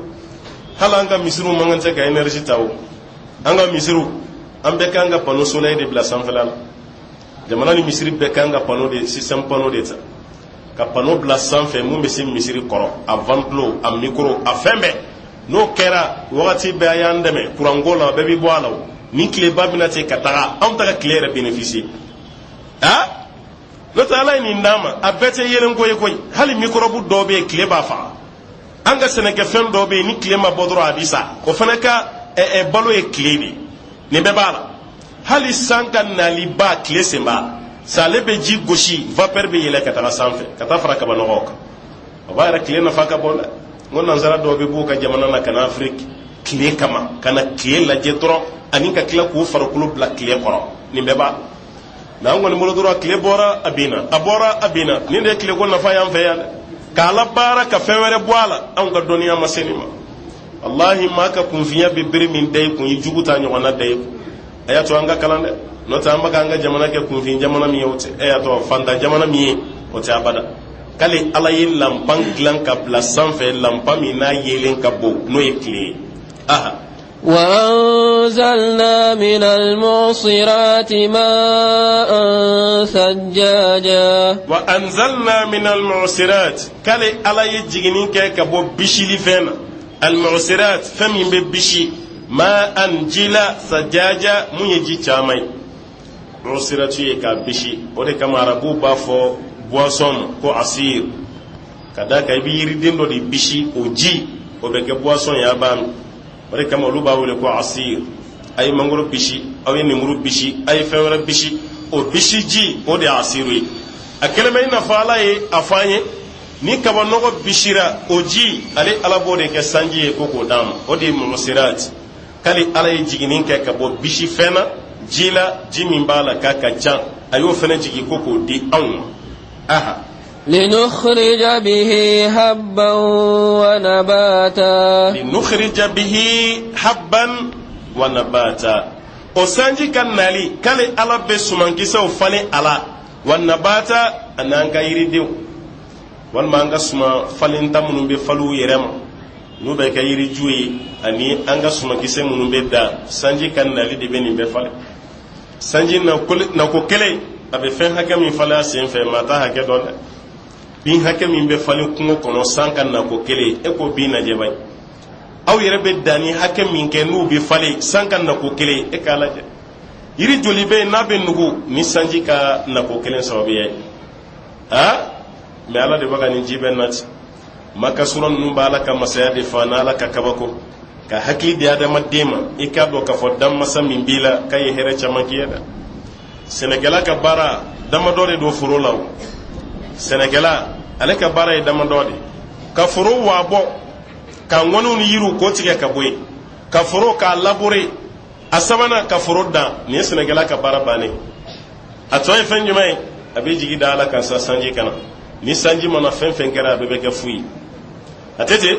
hali an ka misiriw man kan tɛ ka énergie ta o an ka misiriw an bɛɛ kan ka panneau solaire de bila sanfɛla la jamana ni misiri bɛɛ kan ka panneau de système panneau de ta ka panneau bila sanfɛ mun bɛ se misiri kɔrɔ a ventilo a micro a fɛn bɛɛ n'o kɛra wagati bɛɛ a y'an dɛmɛ kuranko la bɛɛ bɛ bɔ a la o ni tileba bɛna ten ka taga anw ta ka tile yɛrɛ bénéficier n'o tɛ ala ye nin d'an ma a bɛɛ tɛ yelenko ye koyi hali microbe dɔw bɛ yen tile b'a faga an ka sɛnɛkɛfɛn dɔw bɛ yen ni tile ma bɔ dɔrɔn a bɛ sa o fana ka balo ye tile de nin bɛɛ b'a la hali san ka naliba tile sen b'a la sa ale bɛ ji gosi vapeur bɛ yɛlɛ ka taga sanfɛ ka taa fara kabanɔgɔw kan o b'a yɛrɛ tile nafa ka bon dɛ n ko nansara dɔw bɛ b'u ka jamana na ka na Afrique tile kama ka na tile lajɛ dɔrɔn ani ka tila k'u farikolo bila tile kɔrɔ nin bɛɛ b'a la n'an kɔni bolo dɔrɔn tile bɔra a bɛ na a bɔra a bɛ na nin de ye tileko nafa y'an fɛ yan dɛ k'a labaara ka fɛn wɛrɛ bɔ a la anw ka dɔnniya ma se nin ma wallahi maa ka kunfinya bɛ bere min da i kun i jugu t'a ɲɔgɔnna da i kun a y'a to an ka kalan dɛ n'o tɛ an bɛ k'an ka jamana kɛ kunfin jamana min ye o tɛ y'a to fantan jamana min ye o tɛ abada k'ale ala ye lanpan dilan ka bila sanfɛ lanpan min n'a yelen ka bon n'o ye tile ye aha وأنزلنا من المعصرات ماء ثجاجا وأنزلنا من المعصرات كالي على يجيني كبو بشي لفنا المعصرات فمن ببشي ماء جلا ثجاجا من يجي تامي معصرات يكا بشي ودي كما ربو بافو بواسون كو عصير كذاك يبير دين دو دي بشي وجي وبك بواسون يا بام ودي كما لو باولي كو عصير ay mangoro bishi ay nimuru bishi ay fewra bishi o bishi ji o de asiri akelema ina fala ye afanye ni kaba nogo bishira o ji ale alabo de ke sanji ko ko dam o de musirat kali alay jiginin ke kabo bishi fena jila jimin bala kaka jan ayo fena jigi ko ko di an aha لنخرج به حبا ونباتا لنخرج به حبا wanabata o sanji kan nali kale ala be sumankisa o fale ala wanabata ananga yiridiw walma anga suma falinta munun be falu yerema nu be ka yiri juyi ani anga sumankisa munun be da sanji kan nali de beni be fale sanji na ko kele abe fen hakam mi fala sen fe mata hake don bin hakam mi be fale kungo kono sankan na ko kele e ko bi na je bay aw yɛrɛ bɛ danni hakɛ min kɛ n'u bɛ falen san ka nako kelen e k'a lajɛ yiri joli bɛ yen n'a bɛ nugu ni sanji ka nako kelen sababuya ye mɛ ala de bɛ ka nin ji bɛ nati makasura ninnu bɛ ala ka masaya de fa n'ala ka kabako ka hakili di adamaden ma i k'a dɔn k'a fɔ danmasa min b'i la k'a ye hɛrɛ caman k'i ye dɛ sɛnɛkɛla ka baara damadɔ de don foro la o sɛnɛkɛla ale ka baara ye damadɔ de ka foro waa bɔ ka ŋɔniw ni yiriw ko tigɛ ka bɔ yen ka foro k'a labure a sabanan ka foro dan nin ye sɛnɛkɛla ka baara bannen a tɔ ye fɛn jumɛn ye a bɛ jigi da ala kan sa sanji kana ni sanji mana fɛn fɛn kɛra a bɛɛ bɛ kɛ fu ye a tɛ ten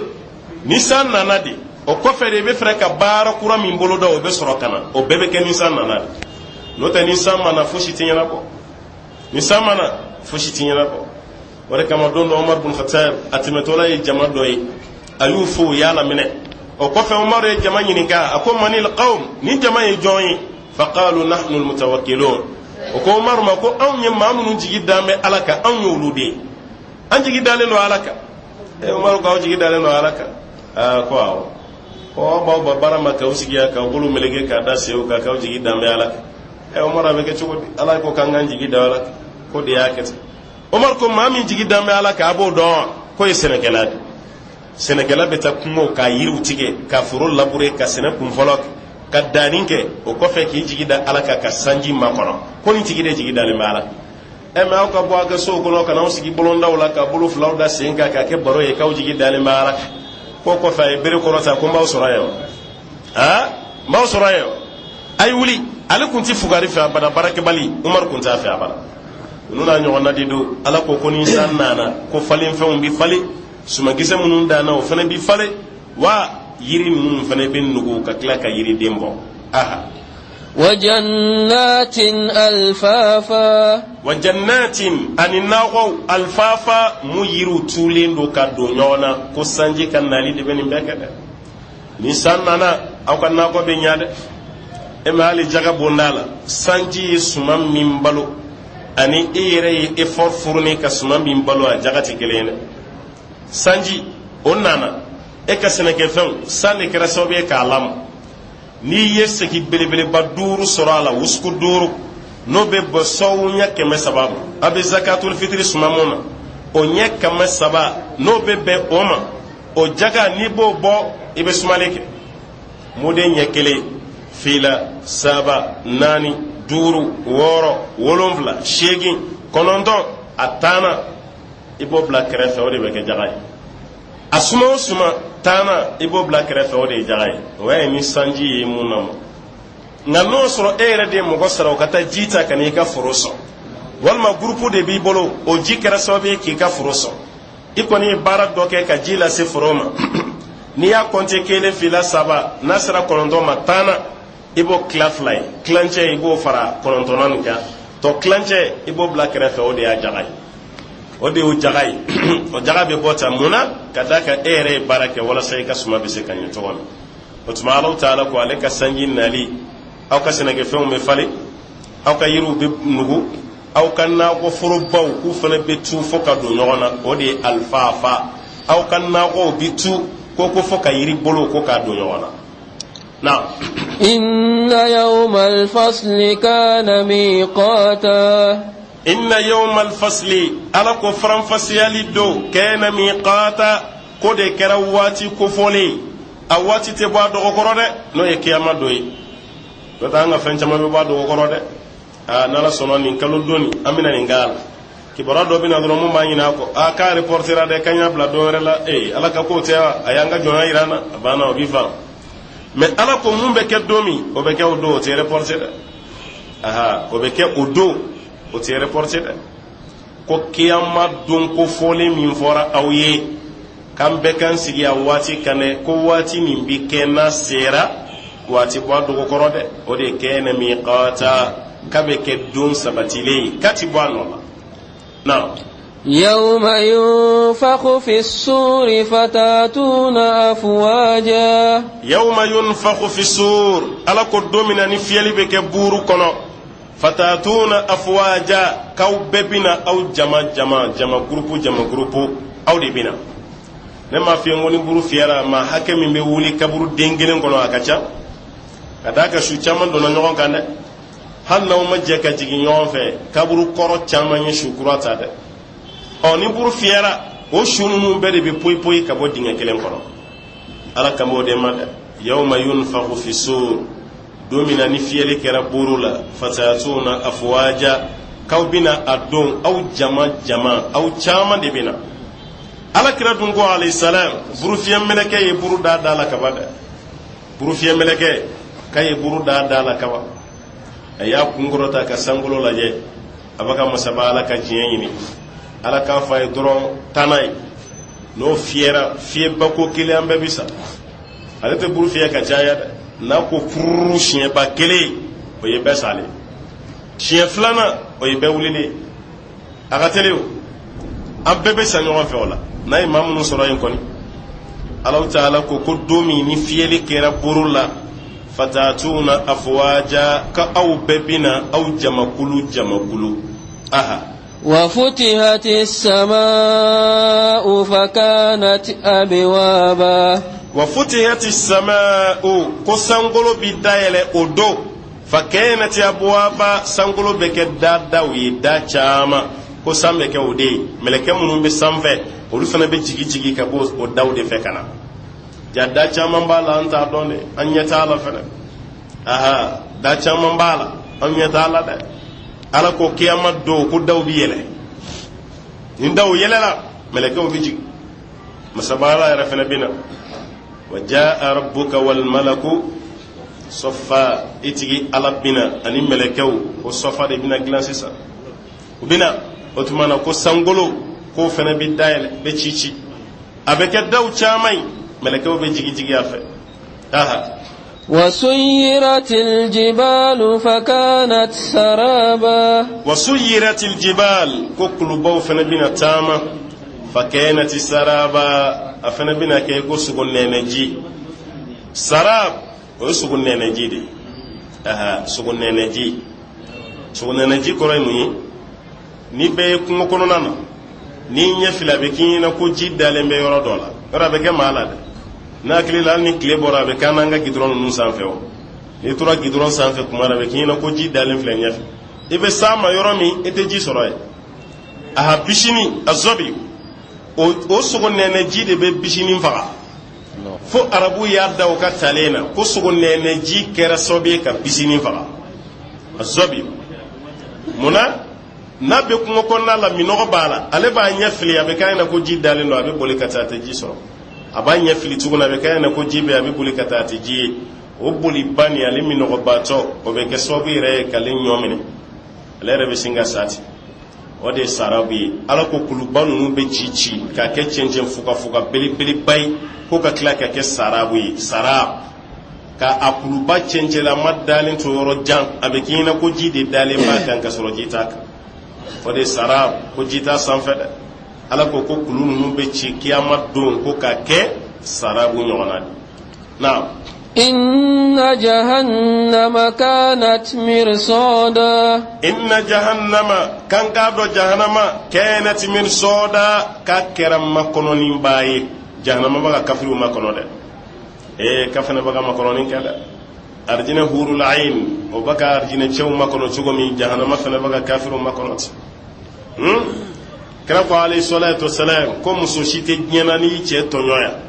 ni san nana de o kɔfɛ de i bɛ fɛ ka baara kura min bolo da o bɛ sɔrɔ ka na o bɛɛ bɛ kɛ ni san nana de n'o tɛ ni san mana fosi tɛ ɲɛnabɔ ni san mana fosi tɛ ɲɛnabɔ o de kama don dɔ Umar bin Khattab a tɛmɛtɔla ye jama dɔ ye a y'u fo y'a laminɛ o kɔfɛ Umar ye jama ɲininka a ko manil qawm ni jama ye jɔn ye faqalu nahnu almutawakkilun o ko Umar ma ko anw ye maa minnu jigi dalen bɛ ala kan anw ye olu de ye an jigi dalen don ala kan Umar ko aw jigi dalen don ala kan ko awɔ ko aw b'aw ba baara ma k'aw sigiya k'aw bolo meleke k'a da sew kan k'aw jigi dalen bɛ ala kan Umar a bɛ kɛ cogo di ala ko k'an k'an jigi da ala kan ko de y'a kɛ ten Umar ko maa min jigi dalen bɛ ala kan a b'o dɔn wa ko ye sɛnɛkɛla de sɛnɛkɛla bɛ taa kungo ka yiriw tigɛ ka foro labure ka sɛnɛ kunfɔlɔ ka danni kɛ o kɔfɛ k'i jigi da ala kan ka sanji makɔnɔ ko nin tigi de jigi dalen bɛ ala mɛ aw ka bɔ aw ka sow kɔnɔ ka n'aw sigi bolondaw la ka bolo filaw da sen kan k'a kɛ baro ye k'aw jigi dalen bɛ ala ko kɔfɛ a ye bere kɔrɔta ko n b'aw sɔrɔ yan n b'aw sɔrɔ yan a ye wuli ale tun tɛ fugari fɛ abada baarakɛbali Umar tun t'a fɛ abada ninnu n'a ɲɔgɔnna de don ala ko ni san nana ko falen fɛnw bɛ falen sumakisɛ minnu danna o fana bi falen wa yiri ninnu fana bɛ nugu ka tila ka yiriden bɔ aha وجنات ألفافا وجنات ani nakɔw alfafa mu yiriw tuulen don ka don ɲɔgɔn na ko sanji ka nali de bɛ nin bɛɛ kɛ dɛ ni san nana aw ka nakɔ bɛ ɲa dɛ e ma hali jaga bonda la sanji ye suman min balo ani e yɛrɛ ye effort fourni ka suman min balo a jaga tɛ kelen ye dɛ sanji o nana e ka sɛnɛkɛfɛnw san de kɛra sababu ye k'a lamɔ n'i ye segi belebeleba 5 sɔrɔ a la wusuku 5 n'o bɛ bɔ sɔw ɲɛ 300 ma a bɛ zakatul fitiri suma mun na o ɲɛ 300 n'o bɛ bɛn o ma o jaga n'i b'o bɔ i bɛ sumalen kɛ moden ɲɛ 1 fila 3 4 5 6 7 8 9 a 10 i b'o bila kɛrɛfɛ o de bɛ kɛ jaga ye a suma o suma 10 i b'o bila kɛrɛfɛ o de ye jaga ye o y'a ye ni sanji ye mun na ma nka n'o sɔrɔ e yɛrɛ de ye mɔgɔ sara o ka taa ji ta ka n'i ka foro sɔn walima gurupu de b'i bolo o ji kɛra sababu ye k'i ka foro sɔn i kɔni ye baara dɔ kɛ ka ji lase foro ma n'i y'a kɔnte 1 fila 3 n'a sera 9 ma 10 i b'o tila 2 ye tilancɛ i b'o fara 9 nin kan tɔ tilancɛ i b'o bila kɛrɛfɛ o de y'a jaga ye o de y'o jaga ye o jaga bɛ bɔ tan mun na ka da kan e yɛrɛ ye baara kɛ walasa i ka suma bɛ se ka ɲɛ cogo min o tuma Allahu taala ko ale ka sanji nali aw ka sɛnɛkɛfɛnw bɛ falen aw ka yiriw bɛ nugu aw ka nakɔ forobaw k'u fana bɛ tu fo ka don ɲɔgɔn na o de ye alfaafa aw ka nakɔw bɛ tu ko fo ka yiri bolo ko k'a don ɲɔgɔn na نعم إن يوم الفصل كان ميقاتا إن يوم الفصل على كفران فسيالي دو كان ميقاتا كودي كرواتي كفولي أواتي تبوا دو غورده نو يكياما دوي بتاعنا فنجما بوا دو غورده نالا سوناني كالو دوني أمينا نينغال kibara do bina do mo manyina ko a ka reportera de kanya bla do rela ala ka ko tewa ayanga jona irana bana o bifa mais ala ko mun be ke domi o be ke o do te reporter aha o be ke o do o te reporter ko kiyama don ko fole min fora awye kam be kan sigi a wati kane ko wati min bi kena sera wati bo do ko korode o de kene miqata kabe ke don sabatile kati bo anola نعم يوم ينفخ في الصور فتاتون أفواجا يوم ينفخ في الصور على قدومنا نفيالي بك بورو كنا فتاتون أفواجا كاو ببنا أو جما جروبو أو دي بنا نما في ngoni buru fiara ma hake mi be wuli kaburu dengelen kono akacha kadaka shu chaman do na nyon kande hanna ma je ka jigi nyon fe kaburu koro chaman ye shukurata de oni buru fiara o shunu mu be be poy ka bo dinga kelen kono ala kamo de ma yawma yunfakhu fi sur domina ni fiele kera burula fatatuna afwaja kaubina adon au jama au chama de bina ala kira dungo alayhi salam buru fiye meleke ye buru da la kabada buru fiye meleke kay buru da la kaba aya kungurota ka sangulo laje abaka masabala ka jiyeni ala ka fay dron tanay no fiera fie bako kile ambe bisa ala te buru fiye ka jaya na ko furu chien ba kele o ye besale chien flana o ye be wulile aga teleo ambe be sanyo fe wala na imam nu soro yin koni Allah ta'ala ko domi ni fiyeli kera burula fatatuna afwaja ka aw bebina aw jamakulu aha وفتحت السماء فكانت أبوابا وفتحت السماء كسانغولو بدايله اودو فكانت أبوابا سانغولو بكدادا ويدا chama ko sambe ke ode meleke munun be samfe olu fana be jigi ka bo o dawde fe kana jadda chama mbala anta donde anyata la fana aha da chama mbala anyata la de ala ko kiyama do ko dawbi yele ni daw yele la meleke o be jigi masabala ya fana bina wajaa rabbuka wal malaku saffa itigi ala bina ani meleke o saffa de bina glansisa bina otumana ko sangolo ko fana bi dayele be cici abeke daw chamay meleke be jigi afa aha وسيرت الجبال فكانت سرابا وسيرت الجبال كوكلو بو فنا بنا تاما فكانت سرابا افنا بنا كي ko sugon neneji sarab o sugon neneji de aha sugon neneji ko ray muyi ni be kungo kono nana ni nya fila be kina ko jiddale be yoro dola ra be ke malade na klila ni kle bora be kana nga gidron nun sanfe o ni tura gidron sanfe kuma ra be kina ko jiddale fila nya ibe sama yoro mi ete ji soroy aha bishini azobi o sugon nene jide be bishini faga fo arabu yarda o ka talena ko sugon nene ji kera sobe ka bishini faga azobi muna na be kungo konna la minogo bala ale ba nya fili abe kayna ko jiddale no abe boli katata ji so aba nya fili tuguna abe kayna ko jibe abe boli katata ji o boli bani ale minogo bato o be ke sobi re kale nyomine ale rebe singa sati o de sarabi ala ko kulubanu nu be cici ka ke cenje fuka beli bay ko ka kla ka ke sarabi sarab ka akuluba cenje la madalin to yoro jang abe kina ko jide dale ba kan ka soro jita o de sarab ko jita sanfede ala ko kulunu nu be ci kiyama don ko ka ke sarabu nyona na إن جهنم كانت مرصادا إن جهنم كان قابل جهنم كانت مرصادا كاكرم مكنون باي جهنم بقى كفر مكنون كفنا بقى مكنون كذا أرجنا هور العين وبقى أرجنا شو مكنون شو من جهنم فنا بقى كافر مكنون كرافو عليه الصلاة والسلام كم سوشيت جناني تشتونيا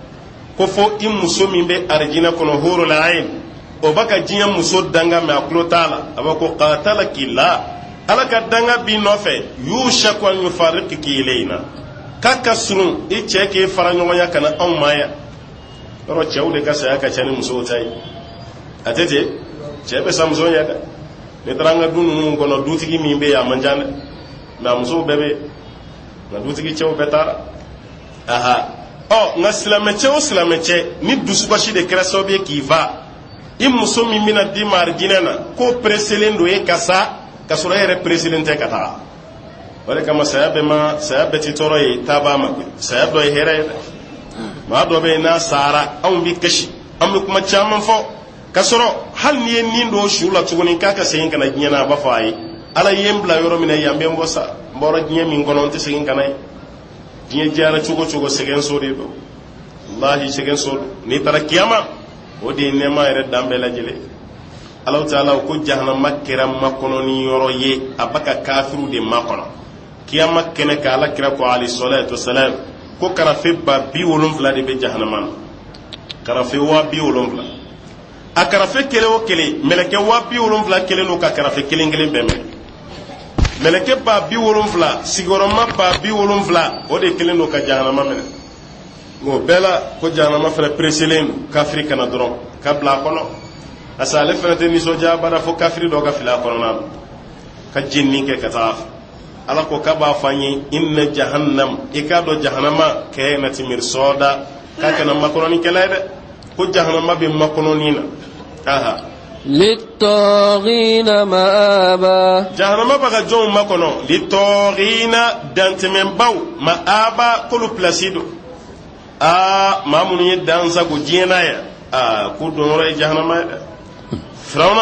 كفو إم مسومين بأرجنا كنو هور العين وبقى جيا مسود دعنا مأكلو تالا أبغى قاتلا كلا على كدعنا بينوفه يوشك وان يفارق كيلينا كاكسرون إتشكي فرانيوميا كنا أمايا روتشاو لكاسا كاشاني مسوتاي أتتي شبه سامسون يدا نترانغ دون كنا دوتيكي ميمبي يا منجان نامسو بيبي نادوتيكي تشاو بتارا aha nga silameche ni dusubashi de krasobe kiva imuso mimina di marginana ko preselendo e kasa kasura ere presidente kata wale kama sayabe titoro e tabama sayado e here ma do be na sara am bi kashi am kuma chaman fo kasoro hal ni ndo shula tugoni kaka sayin kana nyana ba faayi ala yembla yoro mina yambe mbosa mboro nyemi ngononte sayin kana diɲɛ jara cogo cogo sɛgɛn so de don wallahi sɛgɛn so ni tara kiyama o de ye nɛɛma yɛrɛ dan bɛɛ lajɛlen Allahu taala ko jahanama kɛra makɔnɔni yɔrɔ ye a bɛ ka kafiru de makɔnɔ kiyama kɛnɛ ka ala kira ko alayhi salatu wasalam ko karafe ba 70 de bɛ jahanama na karafe 70 a karafe kelen o kelen mɛlɛkɛ 70 kelen n'o ka karafe kelen kelen bɛɛ minɛ meleke ba 70 sigoroma ba 70 o de kelen no ka jahanama mena ngo bela ko jahanama fere preselen kafri kana dron ka bla kono asale fere te ni soja bara fo kafri do ka fila kono na ka jinni ke kata ala ko ka ba fanyi inna jahannam ikado jahannama kayanat mirsoda ka kana makononi kelede ko jahannama be makononi na aha للطاغين مآبا جهنم بقى جون مكونو للطاغين دانتمن باو مآبا كل بلاسيدو ما من يدانسا كو جينايا كو دونوري جهنم فرعون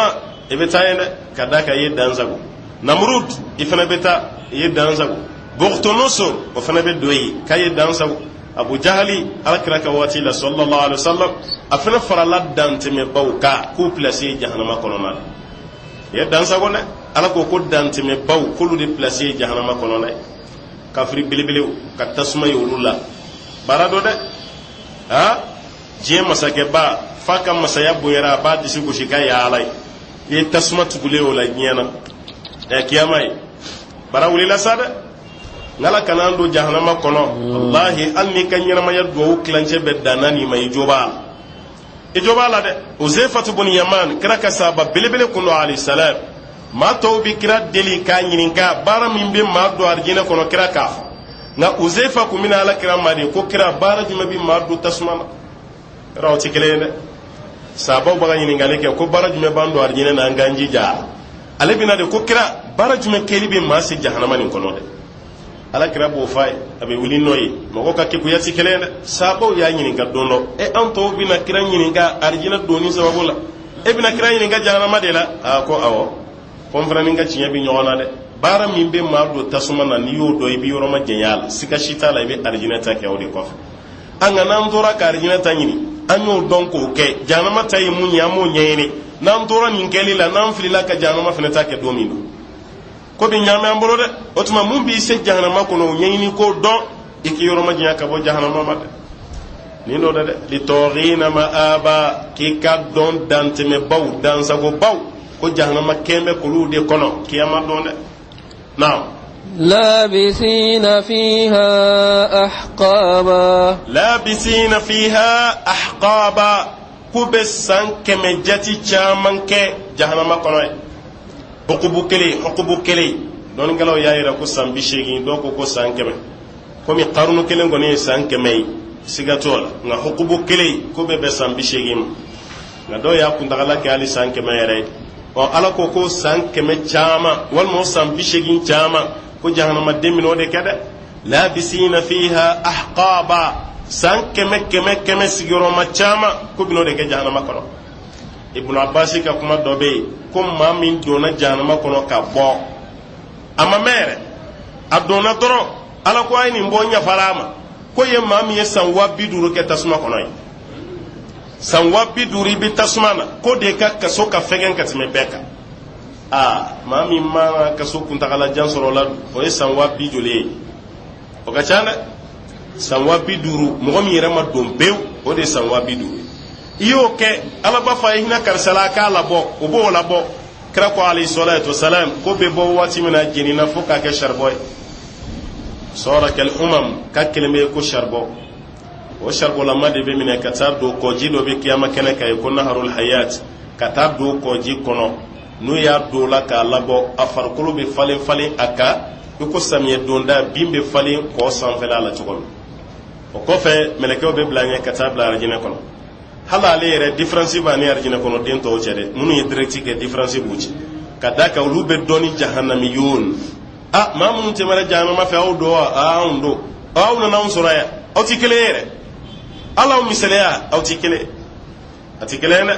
ابتاين كداكا يدانسا كو نمرود يفنا بتا يدانسا كو بختنصر وفنا بدوي كاي دانسا كو abu jahali alakira ka wati la sallallahu alaihi wasallam afina farala dante me bawka ku placer jahannama konona ya dansa gone ala ko dante me baw kulu de placer jahannama konona kafri bilibili ka tasma yulula barado de je masake ba faka masaya boyara ba disi go shika ya alai ye tasma tugule wala nyana ya kiyamai bara wulila sada ngala kanando jahannama kono wallahi alni kanyama ya do klance bedana ni mai ijoba la de Uzaifatu bin Yaman kira ka saba belebele kuno alayhi salam ma to bi kira deli ka nyininka bara min be ma do arjina kono kira ka na Uzaifa ku mina ala kira mari ko kira bara jima bi ma do tasmana rawti kelene saba ba nyininga leke ko bara jima bando arjina na nganji ja ale bina de ko kira bara jima keli be ma se jahannama ni kono de ala kira bo fay abe wuli noyi mako ka ke ku yati kelene sabo ya nyini ga dono anto bina kira nyini ga arjina doni sababu la bina kira nyini ga jahannama de la ko awo konfrani ga cinya bi nyona de bara min be ma do tasuma na ni yo do bi yoro ma jenyala sika shita la be arjina ta ke odi ko anga nan dora ka arjina ta nyini anyo don ko ke jahannama ta yi munya mo nyene nan dora ni ngeli la nan filila ka jahannama fene ta ke domino ko bi nyame amboro de otuma mun bi se jahannama kono nyini ko don iki yoro ma jinya ka bo jahannama ma de ni no de li toghina ma aba ki ka don dante me baw dan sago baw ko jahannama kembe ko lude kono kiyama don de now لابثين فيها أحقابا لابثين فيها أحقابا كوبسان كمجتي تشامنك جهنم كونوي hukubu kele don galaw yaayira ko sambi shegi do ko san keme ko mi qarnu kele ngoni san keme sigatol nga hukubu kele ko be sambi shegi nga do ya kun dagala ke ali san keme yare o ala ko san keme chama wal mo sambi shegi chama ko jahannama demino de kada labisina fiha ahqaba san keme sigiro ma chama ko bino de ke jahannama kono ibnu abbas ka kuma dɔ be ko maa min donna jahanama kɔnɔ ka bɔ a ma mɛn yɛrɛ a donna dɔrɔn ala ko a ye nin bɔ ɲafara a ma ko ye maa min ye san 50 kɛ tasuma kɔnɔ ye san 50 i bɛ tasuma na ko de ka kaso ka fɛgɛn ka tɛmɛ bɛɛ kan maa min ma kaso kuntagala jan sɔrɔ la o ye san 50 joli ye o ka ca dɛ san 50 mɔgɔ min yɛrɛ ma don pewu o de ye san 50 i y'o kɛ ala b'a fɔ a ye hinɛ karisa la k'a labɔ o b'o labɔ kira ko alayhi salatu wasalam ko bɛ bɔ waati min na jenina fo k'a kɛ saribɔ ye sɔɔra kɛl umam ka kelen bɛ ko saribɔ o saribɔlama de bɛ minɛ ka taa don kɔji dɔ bɛ kiyama kɛnɛ kan ye ko naharul hayat ka taa don kɔji kɔnɔ n'u y'a don la k'a labɔ a farikolo bɛ falen falen a kan i ko samiyɛ donda bin bɛ falen kɔ sanfɛla la cogo min o kɔfɛ mɛlɛkɛw bɛ bila ɲɛ ka taa bila arijinɛ kɔnɔ hali ale yɛrɛ différence b'a ni arijinɛ kɔnɔ den tɔw cɛ dɛ minnu ye direct kɛ différence b'u ci ka d'a kan olu bɛ dɔn ni jahanamiyun maa minnu tɛmɛra jahanama fɛ aw don wa anw don aw nana anw sɔrɔ yan aw ti kelen yɛrɛ ala aw misaliya aw ti kelen a ti kelen dɛ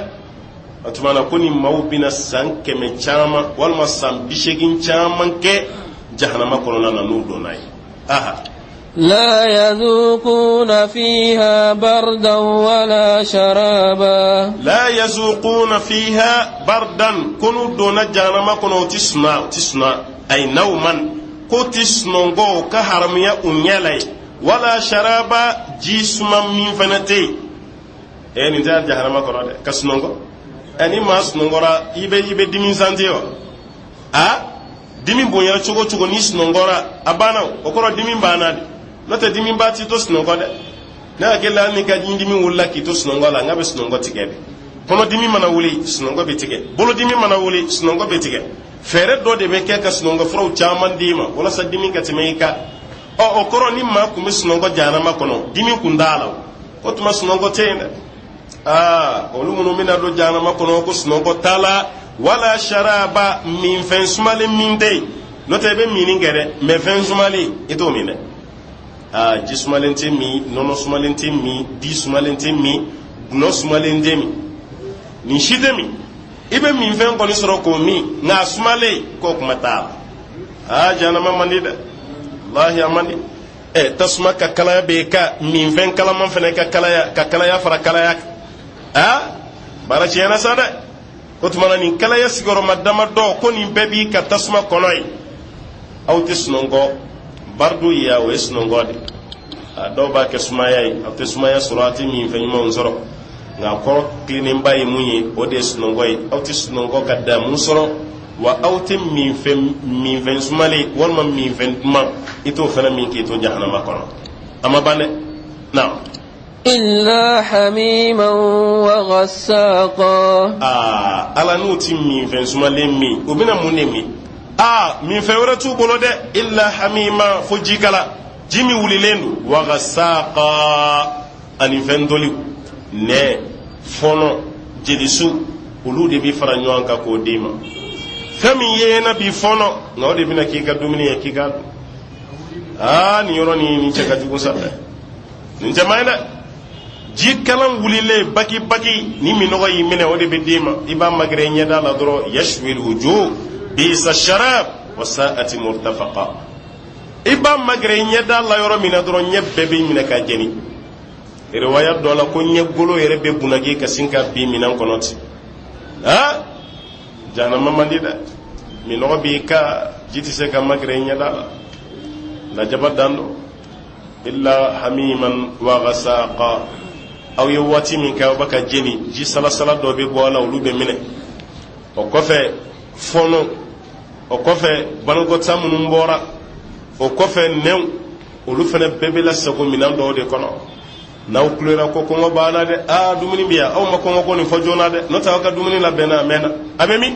o tuma na ko ni maaw bɛna san 100 caman walima san 80 caman kɛ jahanama kɔnɔna na n'u donna ye لا يذوقون فيها بردا ولا شرابا لا يذوقون فيها بردا كنوا دون جهنم كنوا تسنا أي نوما كو تسنونغو كهرمية أنيالي ولا شرابا جسما من فنتي نتاع جهنم كنوا كسنونغو أني ما سنونغورا يبي دمين سانتيو dimin bonya chogo chogo ni sinongora abana okoro dimin banadi nota dimin bati to sinongo de na akela ni ka dimin wulla ki to sinongo la ngabe sinongo tigebe kono dimin mana wuli sinongo be tige bolo dimin mana wuli sinongo be tige fere do de be ke ka sinongo fro chaman dima wala sa dimin ka timeika o okoro ni ma ku mi sinongo jana ma kono dimin kundala ko tuma sinongo tena olu munu mina do jana ma kono ko sinongo tala wala sharaba min fen sumali min dey note be minin gere me fen sumali ito mine ji sumalente mi nono sumalente mi di sumalente mi gno sumalente mi ni shide mi ibe min fen ko ni soro ko mi na sumale ko kuma ta jana ma mandi de wallahi amani tasma ka kala be ka min fen kala man fene ka kala ya fara kala ya bara chena sada ko tumana nin kala ya sigoro madama do ko nin bebi ka tasma konoy aw tisnongo bardu ya o esnongo de do ba ke sumaya yi aw tismaya surati min fe mon zoro nga ko klinin bayi munyi o de snongo yi aw tisnongo ka da mun soro wa aw tim min fe sumali wal man min fe ma ito fana min ke to jahannama kono amma bane na إلا حميما وغساقا ala nuti min fen sumale mi o bina munne mi min fe wara tu bolo de illa hamima fo jikala jimi wulilendu wa ghasaqa ani fen doli ne fono jelisu ulu de bi fara nyon ka ko dima fami yena bi fono ngawde bina kika dumini ya kika ni yoro ni chaka jugo sabbe ni jamaina jikalan wulile baki ni minogo yi mine o de be dima iba magre nyada la doro yashwil wujuh bisa sharab wa sa'ati murtafaqa iba magre nyada la yoro mina doro nyebbe be mina ka jeni riwaya do la ko nyegolo yere be bunagi ka sinka bi minan konoti jana mamandi da minogo bi ka jiti se ka magre nyada la jabadando illa hamiman wa ghasaqa aw ye waati min kɛ aw bɛ ka jeni ji salasala dɔ bɛ bɔ a la olu bɛ minɛ o kɔfɛ fɔnɔ o kɔfɛ banakɔtaa minnu bɔra o kɔfɛ nɛw olu fana bɛɛ bɛ lasago minɛn dɔw de kɔnɔ n'aw kulera ko kɔngɔ b'a la dɛ dumuni bɛ yan aw ma kɔngɔ ko nin fɔ joona dɛ n'o tɛ aw ka dumuni labɛnna a mɛnna a bɛ min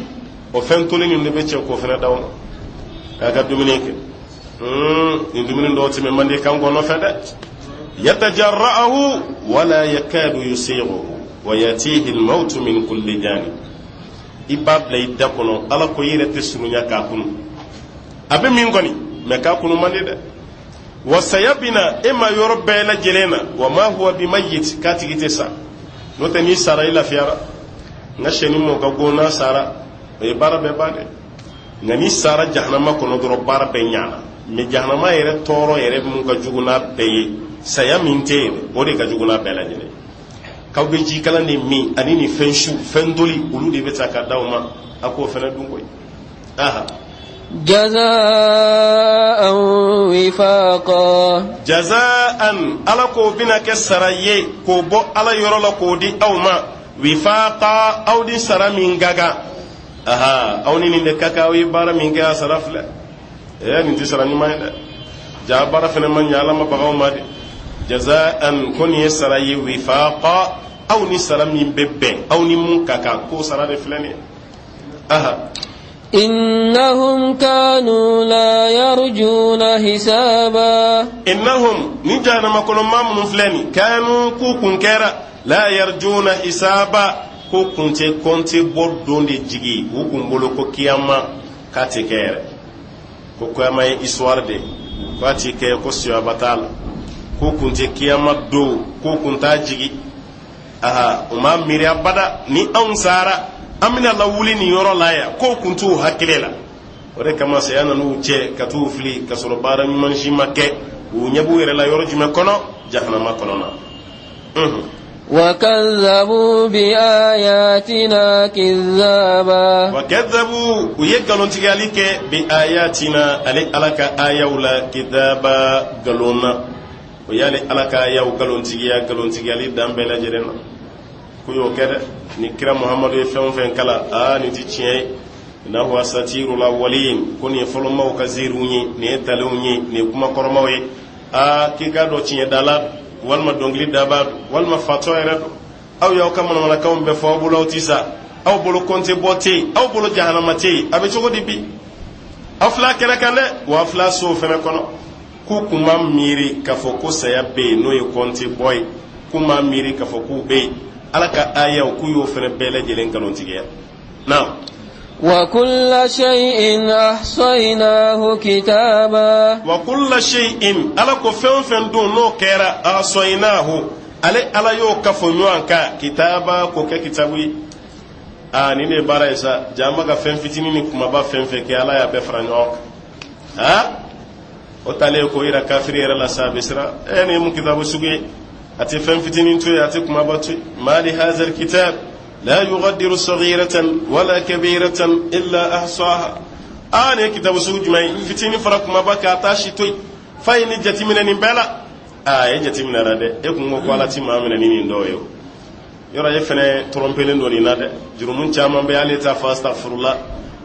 o fɛn tolen nin de bɛ cɛ k'o fana d'aw ma k'a ka dumuni kɛ nin dumuni dɔw tɛmɛ man di kan kɔnɔ fɛ dɛ يتجرأه ولا يكاد يسيغه ويأتيه الموت من كل جانب ibab lay dakono ala ko yire tesrunya ka kunu abe min goni me ka kunu mande de wasayabina ema yorbe la jelena wa ma huwa bimayyit katigite sa no tani sara ila fiara nga sheni mo ka gona sara e bara be bade ngani sara jahannama kono doro bara be nyana mi jahannama yere toro yere mun ka juguna be saya minte o de ka juguna be la jene kaw be ji kala ni mi ani ni fenshu fendoli ulu de beta ka dawma ako fena dungoy aha جزاء وفاقا جزاء ala ko bina ke saraye ko bo ala yorola ko di awma wifaqa aw di saramin gaga aha aw ni ne kakawi bara min ga sarafla ni ti sarani mayda ja bara fene man yala ma bagaw ma de jazaan kun yasrayi wifaqa aw ni saramin bebbe aw ni mun kaka ko sarade flani aha إنهم كانوا لا يرجون حسابا إنهم نجانا ما كنا مامن فلاني كانوا كوكون كيرا لا يرجون حسابا كوكون تي كونتي بودون دي جيجي كوكون بولو كو كياما كاتي كيرا كوكو يا إسوار دي كاتي كيرا كوسيو باتال كوكون تي كياما دو كوكون تا جيجي aha uma miri abada ni ansara amina la wuli ni yoro laya ko kuntu hakilela ore kama sayana nu che katu fili kasoro bara mi man shima ke u nyabu yere la yoro jime kono jahannama kono na وكذبوا بآياتنا كذابا وكذبوا ويقالون تياليك بآياتنا علي ألك آية ولا كذابا قالونا ويالي ألك آية وقالون تيالي دام بلا جرنا كيو كده نكرا محمد يفهم فين كلا نتيجي إنه أساطير الأولين كوني يفعل ما وكزيروني نيتالوني نيكما كرموي كيكادو تيني دالات walma dongli dabadu walma fato eredo aw yaw kamana wala kawm be fo bulo tisa aw bolo konte bote aw bolo jahannama te abe jogo dibi afla kala kale wa afla so fene kono ku kuma miri kafo ko sayabbe no e konte boy kuma miri kafo ku be alaka aya ku yo fene bele jelen kalon tigiya now وكل شيء أحصيناه كتابا وكل شيء على كفن دون نو كيرا أحصيناه على يو كفنوانكا كتابا كوكا كتابي نيني بارايسا جامعا فن فتيني كما با فن فكي على يا بفرانيوك وتالي كويرا كافري رلا سابسرا يعني من كتاب سوغي أتي فن فتيني توي أتي كما با توي ما لهذا الكتاب لا يغادر صغيرة ولا كبيرة إلا أحصاها أنا كتاب سوج ماي فتيني فرق ما بكى تاشي توي فاين جتي من نبلا جتي من رده يكون مقالتي ما من نين دويو يرى يفنى ترومبلين دوني ناده جرمون جامان بيالي تفاستغفر الله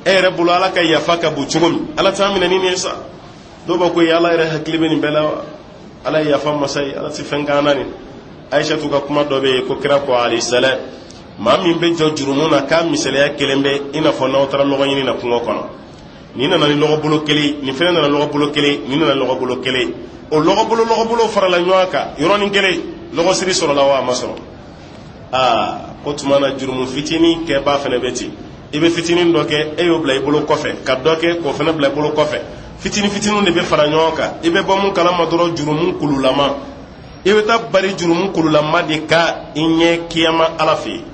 رب الله كي يفك بوچوم على تامن نين يسا دوبا كو يالا يره كليبن بلا على يفهم مساي على تفنغاناني عائشة توكا كما دوبي كو كراكو عليه السلام maa min be jɔ jurumu na k'a misaliya kelen bɛ i n'a fɔ n'aw taara lɔgɔ ɲini na kungo kɔnɔ ni nana ni lɔgɔ bolo kelen ni fɛnɛ nana lɔgɔ bolo kelen ni nana lɔgɔ bolo kelen o lɔgɔ bolo farala ɲɔgɔn kan yɔrɔnin kelen lɔgɔ siri sɔrɔla wa a ma sɔrɔ ko tuma na jurumu fitinin kɛba fɛnɛ bɛ ten i bɛ fitinin dɔ kɛ e y'o bila i bolo kɔfɛ ka dɔ kɛ k'o fɛnɛ bila i bolo kɔfɛ fitininw de bɛ fara ɲɔgɔn kan i bɛ bɔ mun kalama dɔrɔn jurumu kululama i bɛ taa bari jurumu kululama de ka i ɲɛ kiyama ala fɛ yen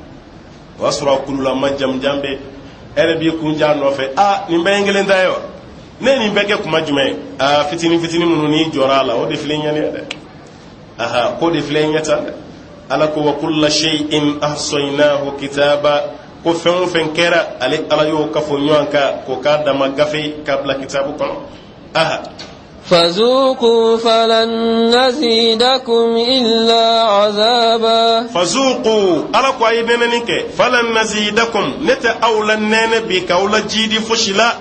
o y'a sɔrɔ a kulula ma jamujambe e yɛrɛ b'i kunja nɔfɛ nin bɛɛ ye kelen ta ye wa ne ye nin bɛɛ kɛ kuma jumɛn fitinin minnu n'i jɔra a la o de filɛ ɲɛni ye dɛ k'o de filɛ ɲɛ tan dɛ ala ko wa kulla shay'in ahsaynahu kitaba ko fɛn o fɛn kɛra ale ala y'o kafo ɲɔgɔn kan k'o k'a dama gafe k'a bila kitabu kɔnɔ فذوقوا فلن نزيدكم إلا عذابا فذوقوا على كواي نننك فلن نزيدكم نت أولا نن بك أولا جيدي فشلا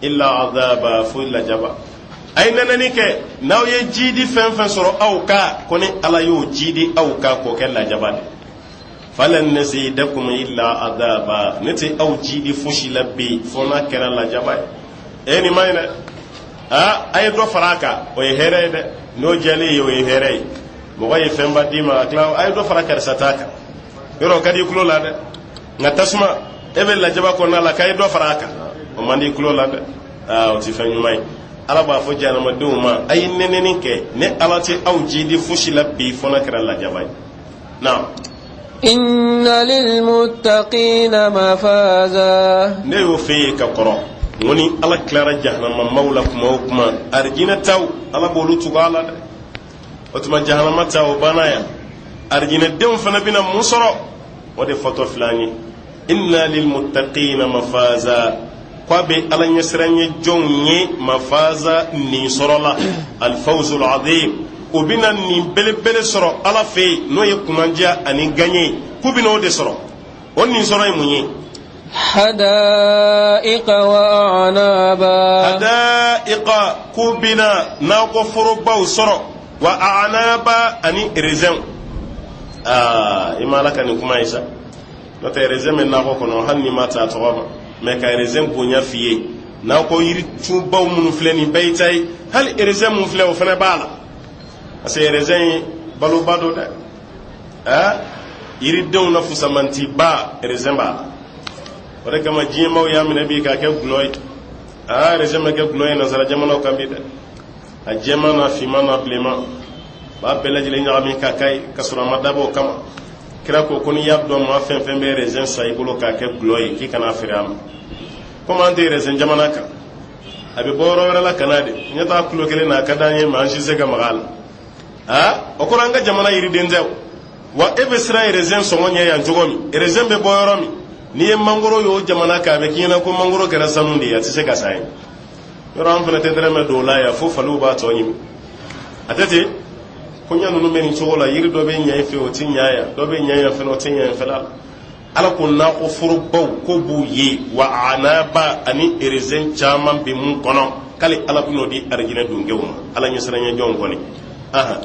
إلا عذابا فإلا جبا أي نننك ناو يجيدي فن سرو أو كا كوني على يو جيدي أو كا كوكلا جبا فلن نزيدكم إلا عذابا نت أو جيدي فشلا بي فنا كلا جبا أي ما ay do faraka o here de no jali yo here mo way femba dima klaw ay do faraka sataka yoro kadi kulo la de ngatasma ebe la jaba ko na la kay do faraka o mandi kulo la de o ti fanyu may ala ba fo jana ma duma ay neneni ke ne ala ti aw jidi fushi la bi fona kra la jaba na إن للمتقين مفازا نيو في كقرا وني الله كلارا جهنم مولاكم وكما أرجينا تاو الله بولو تقالا وتما جهنم تاو بنايا أرجينا دم فنبينا مصر ودي فتو فلاني إن للمتقين مفازا kwabe alan yasranye jonye mafaza ni sorola alfawz alazim ubina ni belebele soro ala fe no ye kumanja ani ganye kubino de soro onni soro munye hadaiqa wa a'naba hadaiqa kubina na ko furuba soro wa a'naba ani rezen imalaka ni kuma isa no te rezen na ko kono hanni mata tawaba mais ka rezen bonya fiye na ko yiri tuba mun fleni baytay hal rezen mun fle o fana bala ase rezen balu bado da yiri dew na fusamanti ba rezen ba wala kama jima ya min nabi ka ke gloy rezen ma ke gloy na sara jamano kambi da a jamana fi mana blema ba belaji le nyami ka kay kasura madabo kama kira ko koni yabdo ma fen fen be rezen say bulo ka ke gloy ki kana firam comment dire rezen jamana ka abi boro wala kanade nyata kulo kele na kadanye ma shi se ga magal okuranga jamana yiri denzew wa ebesra rezen so ngonya ya njogomi rezen be boyoromi ni e mangoro yo jamana ka be kina ko mangoro kera sanundi ya tise ka sai yoro am fana tedere me do la ya fo falu ba to nyimi atete kunya nunu meni chogola yiri do be nyai fe o tinya ya do be nyai fe no tinya fe la ala kunna ko furbaw ko buye wa anaba ani rezen chaman be mun kono kale ala bino di arjina dungewuma ala nyesranya jongoni aha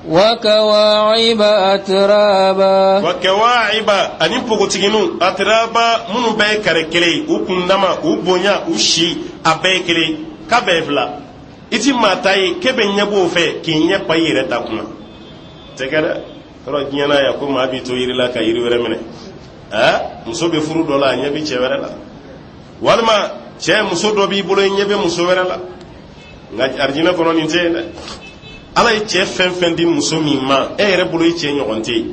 وكواعب أترابا وكواعب أني بوغوتينو أترابا منو باي كاركلي وكندما وبونيا وشي أبايكلي كابيفلا إتي ماتاي كبن يبو في كينيا باي رتاكنا تكرا كرو جينا يا كو ما بي تو يرلا كا يري ورمنه muso be furu do la nyabi chewere la walma che muso do bi bulo nyabe muso were la ngaj arjina kono ni tede ala ye cɛ fɛn fɛn di muso min ma e yɛrɛ bolo i cɛ ɲɔgɔn tɛ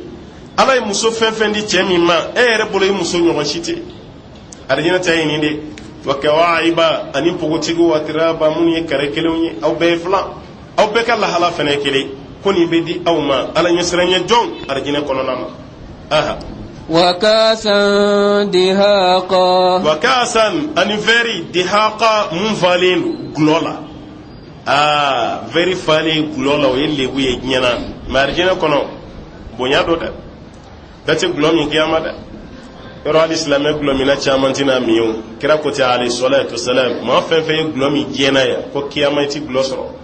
ala ye muso fɛn fɛn di cɛ min ma e yɛrɛ bolo i muso ɲɔgɔn si tɛ arijinɛ ta ye nin de wa kawaiba ani npogotigiw atiraba minnu ye kare kelenw ye aw bɛɛ ye filan aw bɛɛ ka lahala fɛnɛ ye kelen ko nin bɛ di aw ma ala ɲɛsiranɲɛ jɔn arijinɛ kɔnɔna na aha وكاسا دهاقا وكاسا ani vɛri dihaqa mun falen gulɔ la very fali gulola o yelle buye nyana marjina kono bonya do da dati gulomi kiyama da yoro al-islam gulomi na chamantina miyo kira ko ta alayhi salatu wassalam ma fe gulomi jena ya ko kiyama ti glosoro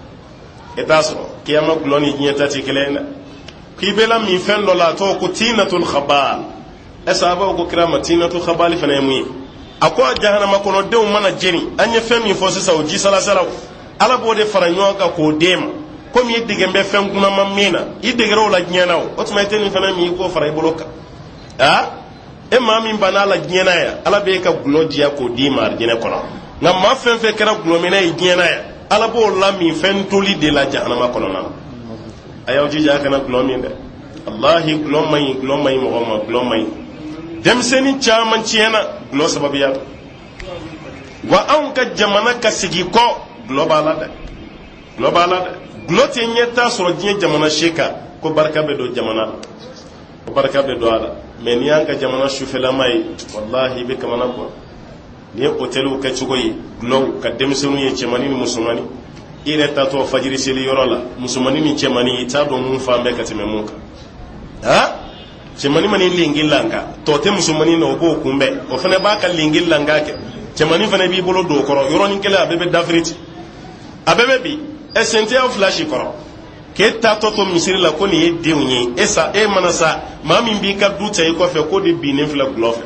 etasro kiyama guloni nyeta ti kelena kibela mi fen do la to ko tinatul khabal asaba ko kira matinatul khabal fa na yemi akwa jahannama kono dew mana jeni anya fe mi fo sa uji salasala ala bo de fara nyoga ko dema comme yi dige mbe fen guna mamina yi dige ro la nyana o tuma teni fana mi ko fara iboloka e ma min bana la nyana ya ala be ka gulo dia ko di mar jene kono na ma fen fe kera gulo mena yi nyana ya ala bo la mi fen toli de la jahannama kono na ayaw ji ja kana gulo min de wallahi gulo mai mo ma gulo mai dem seni chaman ciena gulo sababiya wa an ka jamana ka sigi ko global glote nyeta soro dien jamana sheka ko barka be do jamana ko barka be do ala men yanka jamana shufela mai wallahi be kamana ko ni hotelu ka chugoyi glow ka demsenu ye chemani ni musumani ire tato fajiri seli yorola musumani ni chemani ita do mun fa me katime munka chemani mani lingilanga to te musumani no bo kumbe o fane ba ka lingilanga ke chemani fane bi bolo do koro yoroni kele abebe dafriti abebe bi esente of flash koro ke ta toto misiri la ko ni e deunye esa e manasa mami bi ka duta e ko fe ko de bi ne fla glofe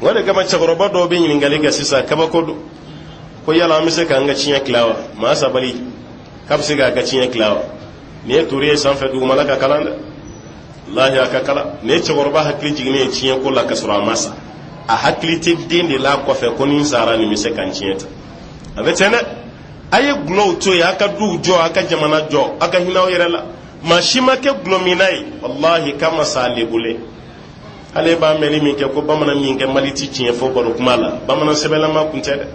wala kama chagoroba do be nyingale ga sisa kaba ko do ko yala mi se ka nga chinya klawa ma sabali kabse ga chinya klawa ne turiye san fe du malaka kalanda allah ya ka kala ne chagoroba hakli jigne chinya ko la kasura masa a hakli te dinde la ko fe ko ni sara ni mi se kan chinya abetene aye glow to ya aka du jo aka jamana jo aka hinaw yerela ma si ma kɛ gulɔmina ye wallahi kama sa lebule ale b'a mɛnni min kɛ ko bamanan min kɛ mali ti tiɲɛ fɔ baro kuma la bamanan sɛbɛlama kun tɛ dɛ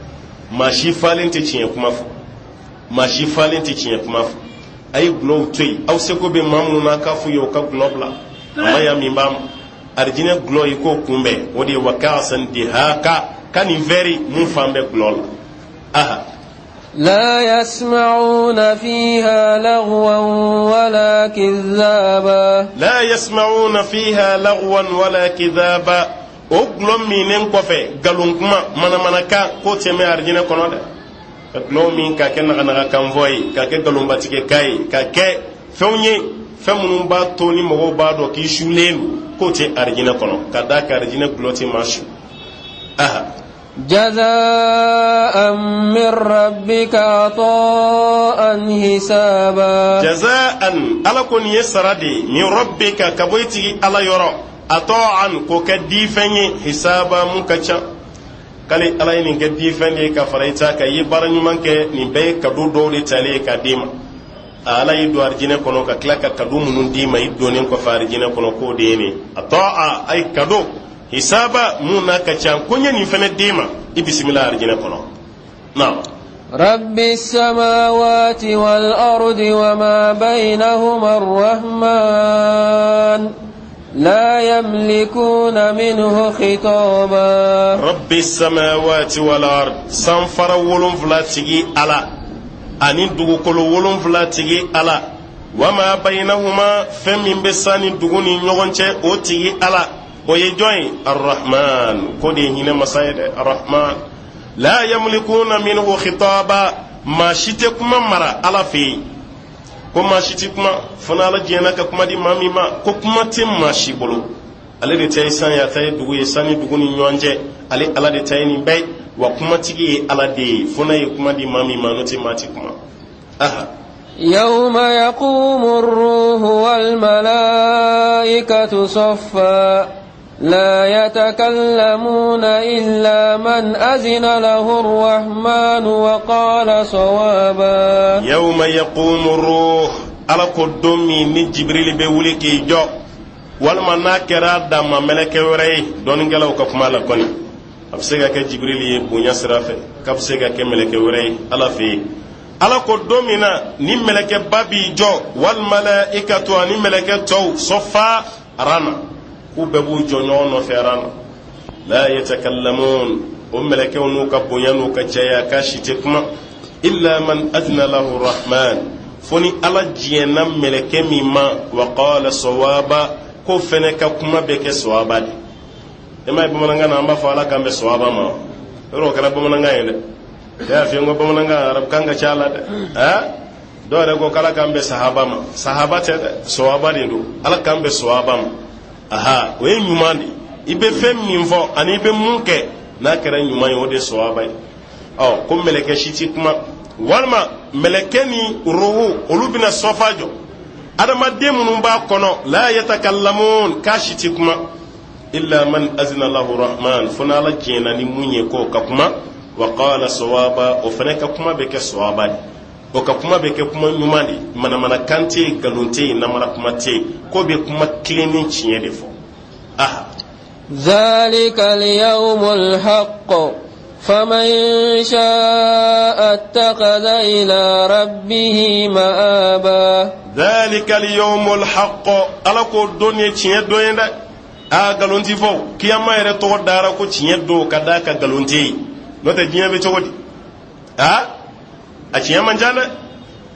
maa si falen tɛ tiɲɛ kuma fɔ maa si falen tɛ tiɲɛ kuma fɔ a ye gulɔw to yen aw seko bɛ maa minnu na k'a f'u ye o ka gulɔ bila a ma ya min b'a ma arijinɛ gulɔ i k'o kunbɛn o de ye wa ka'asan dihaka ka nin vɛri mun fan bɛ gulɔ la aha لا يسمعون فيها لغوا ولا كذابا لا يسمعون فيها لغوا ولا كذابا o gulɔ minen kɔfɛ galon kuma mana kan k'o tɛ mɛn arijinɛ kɔnɔ dɛ ka gulɔ min ka kɛ naganaga kan fɔ ye ka kɛ galonbatigɛ ka ye ka kɛ fɛnw ye fɛn minnu b'a to ni mɔgɔw b'a dɔn k'i sulen don k'o tɛ arijinɛ kɔnɔ ka d'a kan arijinɛ gulɔ tɛ maa su aha جزاء من ربك عطاء حسابا جزاء ala ko nin ye sara de ye min rabbika ka bɔ i tigi ala yɔrɔ ata'an ko kɛ difɛn ye hisaba mun ka ca kale ala ye nin kɛ difɛn de ye ka fara i ta kan i ye baara ɲuman kɛ nin bɛɛ ye kado dɔw de talen ye ka d'i ma ala y'i don arijinɛ kɔnɔ ka tila ka kado minnu d'i ma i donnen kɔfɛ arijinɛ kɔnɔ k'o de ye nin ata'a ay kado hisaba mun n'a ka ca ko n ye nin fɛnɛ d'i ma i bisimila arijinɛ kɔnɔ naam رب السماوات والأرض وما بينهما الرحمن لا يملكون منه خطابا رب السماوات والأرض سنفر ولن فلاتي على أن دوغل ولن فلاتي على وما بينهما فمن بسان دوغني نيغنچه اوتي على ويجوي الرحمن كودي هنا مسايد الرحمن لا يملكون منه خطابا ما شتكما مرا على في كما شتكما فنالا جيناك كما دي مامي ما كما تم ما شيبلو ale de tayi san ya tayi dugu ye sani dugu ni ɲɔgɔn ale ala de tayi nin bɛɛ wa kuma tigi ye ala de ye fona ye kuma di maa min ma n'o tɛ maa ti kuma aha يوم يقوم الروح والملائكة صفا لا يتكلمون إلا من أذن له الرحمن وقال صوابا يوم يقوم الروح على قدومي من جبريل بوليكي جو walma n'a kɛra da ma mɛlɛkɛ wɛrɛ ye dɔɔninkɛlaw ka kuma la kɔni a bɛ se ka kɛ jibirili ye bonya sira fɛ k'a bɛ se ka kɛ mɛlɛkɛ wɛrɛ ye ala fɛ yen ala ko don min na ni mɛlɛkɛba b'i jɔ walmalaikatu ani mɛlɛkɛ tɔw sɔfa arana k'u bɛɛ b'u jɔ ɲɔgɔn nɔfɛ arana la yatakallamun o mɛlɛkɛw n'u ka bonya n'u ka caya k'a si tɛ kuma illa man adna lahu rahman fo ni ala diɲɛna mɛlɛkɛ min ma wa qala sawaba ko fɛnɛ ka kuma bɛ kɛ sawaba de e ma ye bamanankan na an b'a fɔ ala kan bɛ sawaba ma yɔrɔ o kɛra bamanankan ye dɛ e y'a f'i ye n ko bamanankan arabukan ka ca la dɛ dɔw yɛrɛ ko k'ala kan bɛ sahaba ma sahaba tɛ dɛ sawaba de don ala kan bɛ sawaba ma aha o ye ɲuman de i bɛ fɛn min fɔ ani i bɛ mun kɛ n'a kɛra ɲuman ye o de ye sawaba ye ɔ ko mɛlɛkɛ si ti kuma walima mɛlɛkɛ ni ruhu olu bɛna sɔfa jɔ adamaden minnu b'a kɔnɔ la yatakallamun k'a si ti kuma illa man azina lahu rahman fo n'ala jɛna ni mun ye ko ka kuma wa qala sawaba o fana ka kuma bɛ kɛ sawaba de o ka kuma bɛ kɛ kuma ɲuman de manamana kan tɛ yen nkalon tɛ yen namara kuma tɛ yen ko bɛ kuma tilen ni tiɲɛ de fɔ aha ذلك اليوم الحق فمن شاء اتخذ إلى ربه مآبا ذلك اليوم الحق ala ko don ye tiɲɛ dɔ ye dɛ a nkalon ti fɔ kiyama yɛrɛ tɔgɔ dara ko tiɲɛ don ka d'a kan nkalon tɛ yen n'o tɛ diɲɛ bɛ cogo di a tiɲɛ man ca dɛ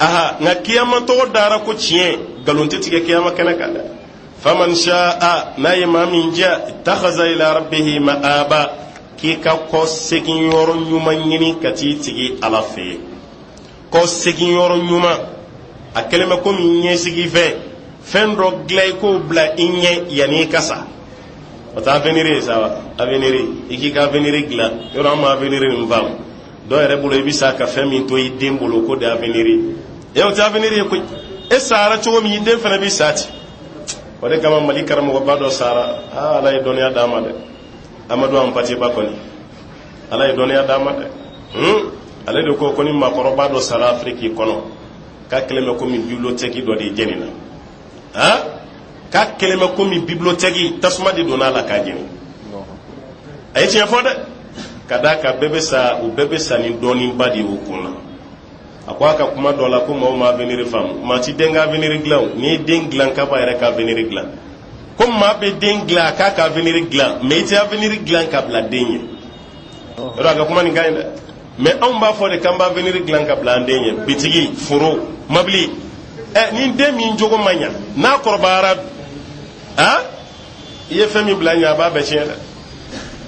aha nka kiyama tɔgɔ dara ko tiɲɛ nkalon tɛ tigɛ kiyama kɛnɛ kan dɛ faman sha'a n'a ye maa min diya ittakhadha ila rabbihi ma'aba k'i ka kɔ segin yɔrɔ ɲuman ɲini ka t'i tigi ala fɛ yen kɔ segin yɔrɔ ɲuman a kɛlen bɛ komi ɲɛsigi fɛn dɔ dilan i k'o bila i ɲɛ yanni i ka sa o tɛ avenir ye sa wa avenir i k'i ka avenir dilan yɔrɔ an ma avenir nin faamu dɔw yɛrɛ bolo i bɛ sa ka fɛn min to i den bolo k'o de avenir ye o tɛ avenir ye koyi e sara cogo min i den fana bɛ sa ten o de kama mali karamɔgɔba dɔ sara ala ye dɔnniya d'a ma dɛ amadu anpatiba kɔni ala ye dɔnniya d'a ma dɛ ale de ko ni maakɔrɔba dɔ sara afiriki kɔnɔ k'a kɛlen bɛ komi bibliotɛki dɔ de jɛnina ka keleme komi bibliothèque tasuma de donna la ka jeni ay tiɲɛ fɔ dɛ ka da ka bɛɛ bɛ sa ni dɔɔninba de y'o kun na a ko a ka kuma dɔ la ko maaw ma avenir faamu maa ti den ka avenir dilan n'i ye den dilan k'a b'a yɛrɛ ka avenir dilan ko maa bɛ den dilan a k'a ka avenir dilan mais i tɛ avenir dilan ka bila den ye yɔrɔ a ka kuma nin ka ɲi dɛ mais anw b'a fɔ de k'an b'a avenir dilan ka bila an den ye bitigi foro mobili ni den min jogo man ɲa n'a kɔrɔbayara i ye fɛn min bila ɲa a b'a bɛɛ tiɲɛ dɛ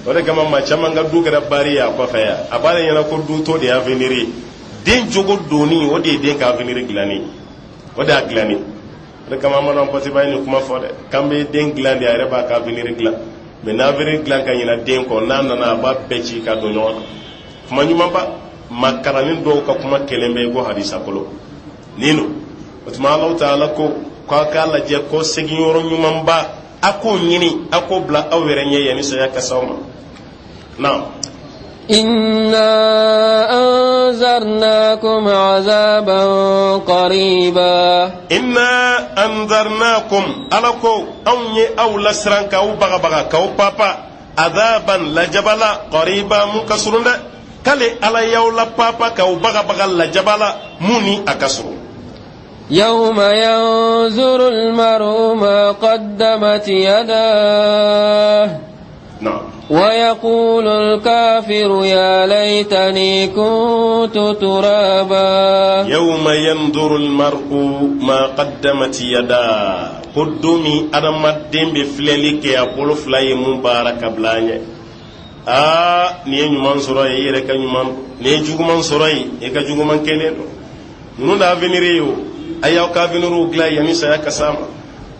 o de kama maa caman ka du kɛra baari ye a kɔfɛ yan a b'a de ɲɛna ko du to de ye avenir ye den jogo doni o de ye den ka avenir dilanni o de y'a dilanni o de kama an ma dɔn pɔtiba ye nin kuma fɔ dɛ k'an bɛ den dilan de a yɛrɛ b'a ka avenir dilan mais n'a avenir dilan ka ɲina den kɔ n'a nana a b'a bɛɛ ci ka don ɲɔgɔn na kuma ɲumanba makaranin dɔw ka kuma kelen bɛ ko hadisa kolo nin don o tuma Alahu Taala ko k'a k'a lajɛ ko seginyɔrɔ ɲumanba a k'o ɲini a k'o bila aw yɛrɛ ɲɛ yanni saya ka s'aw ma naam. إنا أنذرناكم عذابا قريبا إنا أنذرناكم ألكو أوني أو لسرانك أو بغا كأو بابا عذابا لجبلا قريبا منكسرون كالي على يولا بابا كأو بغا لجبلا موني أكسرون يوم ينظر المرء ما قدمت يداه نعم ويقول الكافر يا ليتني كنت ترابا يوم ينظر المرء ما قدمت يداه قدومي أدم الدين بفلالك يا بولو فلاي مبارك بلاني ni nyuman soray yere ka nyuman ni juguman soray e ka juguman kelen no da avenir yo ayaw ka avenir gla yani saya kasama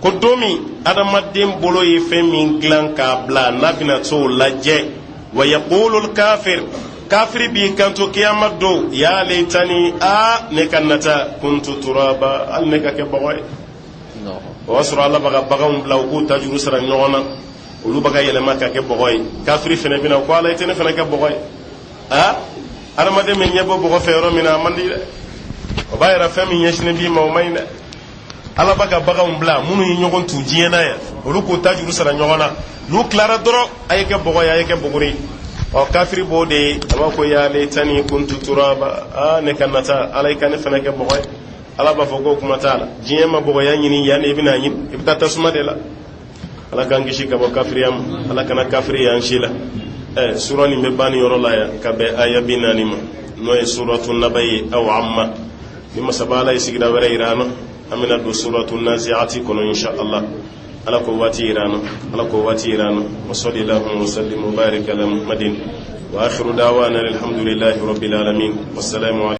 ko domi adamaden bolo ye fɛn min dilan k'a bila n'a bɛna t'o lajɛ wa yaqulu kafir kafiri b'i kanto kiyama don ya laitani ne ka nata kuntu turaba hali ne ka kɛ bɔgɔ ye o b'a sɔrɔ ala b'a ka baganw bila u k'u ta juru sara ɲɔgɔn na olu b'a ka yɛlɛma ka kɛ bɔgɔ ye kafiri fana bɛna ko ala i tɛ ne fana kɛ bɔgɔ ye adamaden min ɲɛ bɔ bɔgɔ fɛ yɔrɔ min na a man di dɛ o b'a yɛrɛ fɛn min ɲɛsinnen b'i ma o man ɲi dɛ ala b'a ka baganw bila minnu ye ɲɔgɔn tu diɲɛ na yan olu k'o ta juru sara ɲɔgɔn na n'u tilara dɔrɔn a ye kɛ bɔgɔ ye a ye kɛ buguri kafiri b'o de ye a b'a fɔ ya laitani kuntu turaba ne ka nata ala i ka ne fana kɛ bɔgɔ ye ala b'a fɔ ko kuma t'a la diɲɛ ma bɔgɔya ɲini yan i bɛna ɲini i bɛ taa tasuma de la ala k'an kisi ka bɔ kafiriya ma ala kana kafiri y'an si la sura nin bɛ ban nin yɔrɔ la yan ka bɛn aya 40 ma n'o ye suratu naba ye aw amma ni masaba ala ye sigida wɛrɛ yira an na an bɛna don suratu naziati kɔnɔ insha Allah ala ko waati yira an na ala ko waati yira an na wa sallallahu wa sallim wa barik ala muhammadin wa akhiru da'wana alhamdulillahi rabbil alamin wassalamu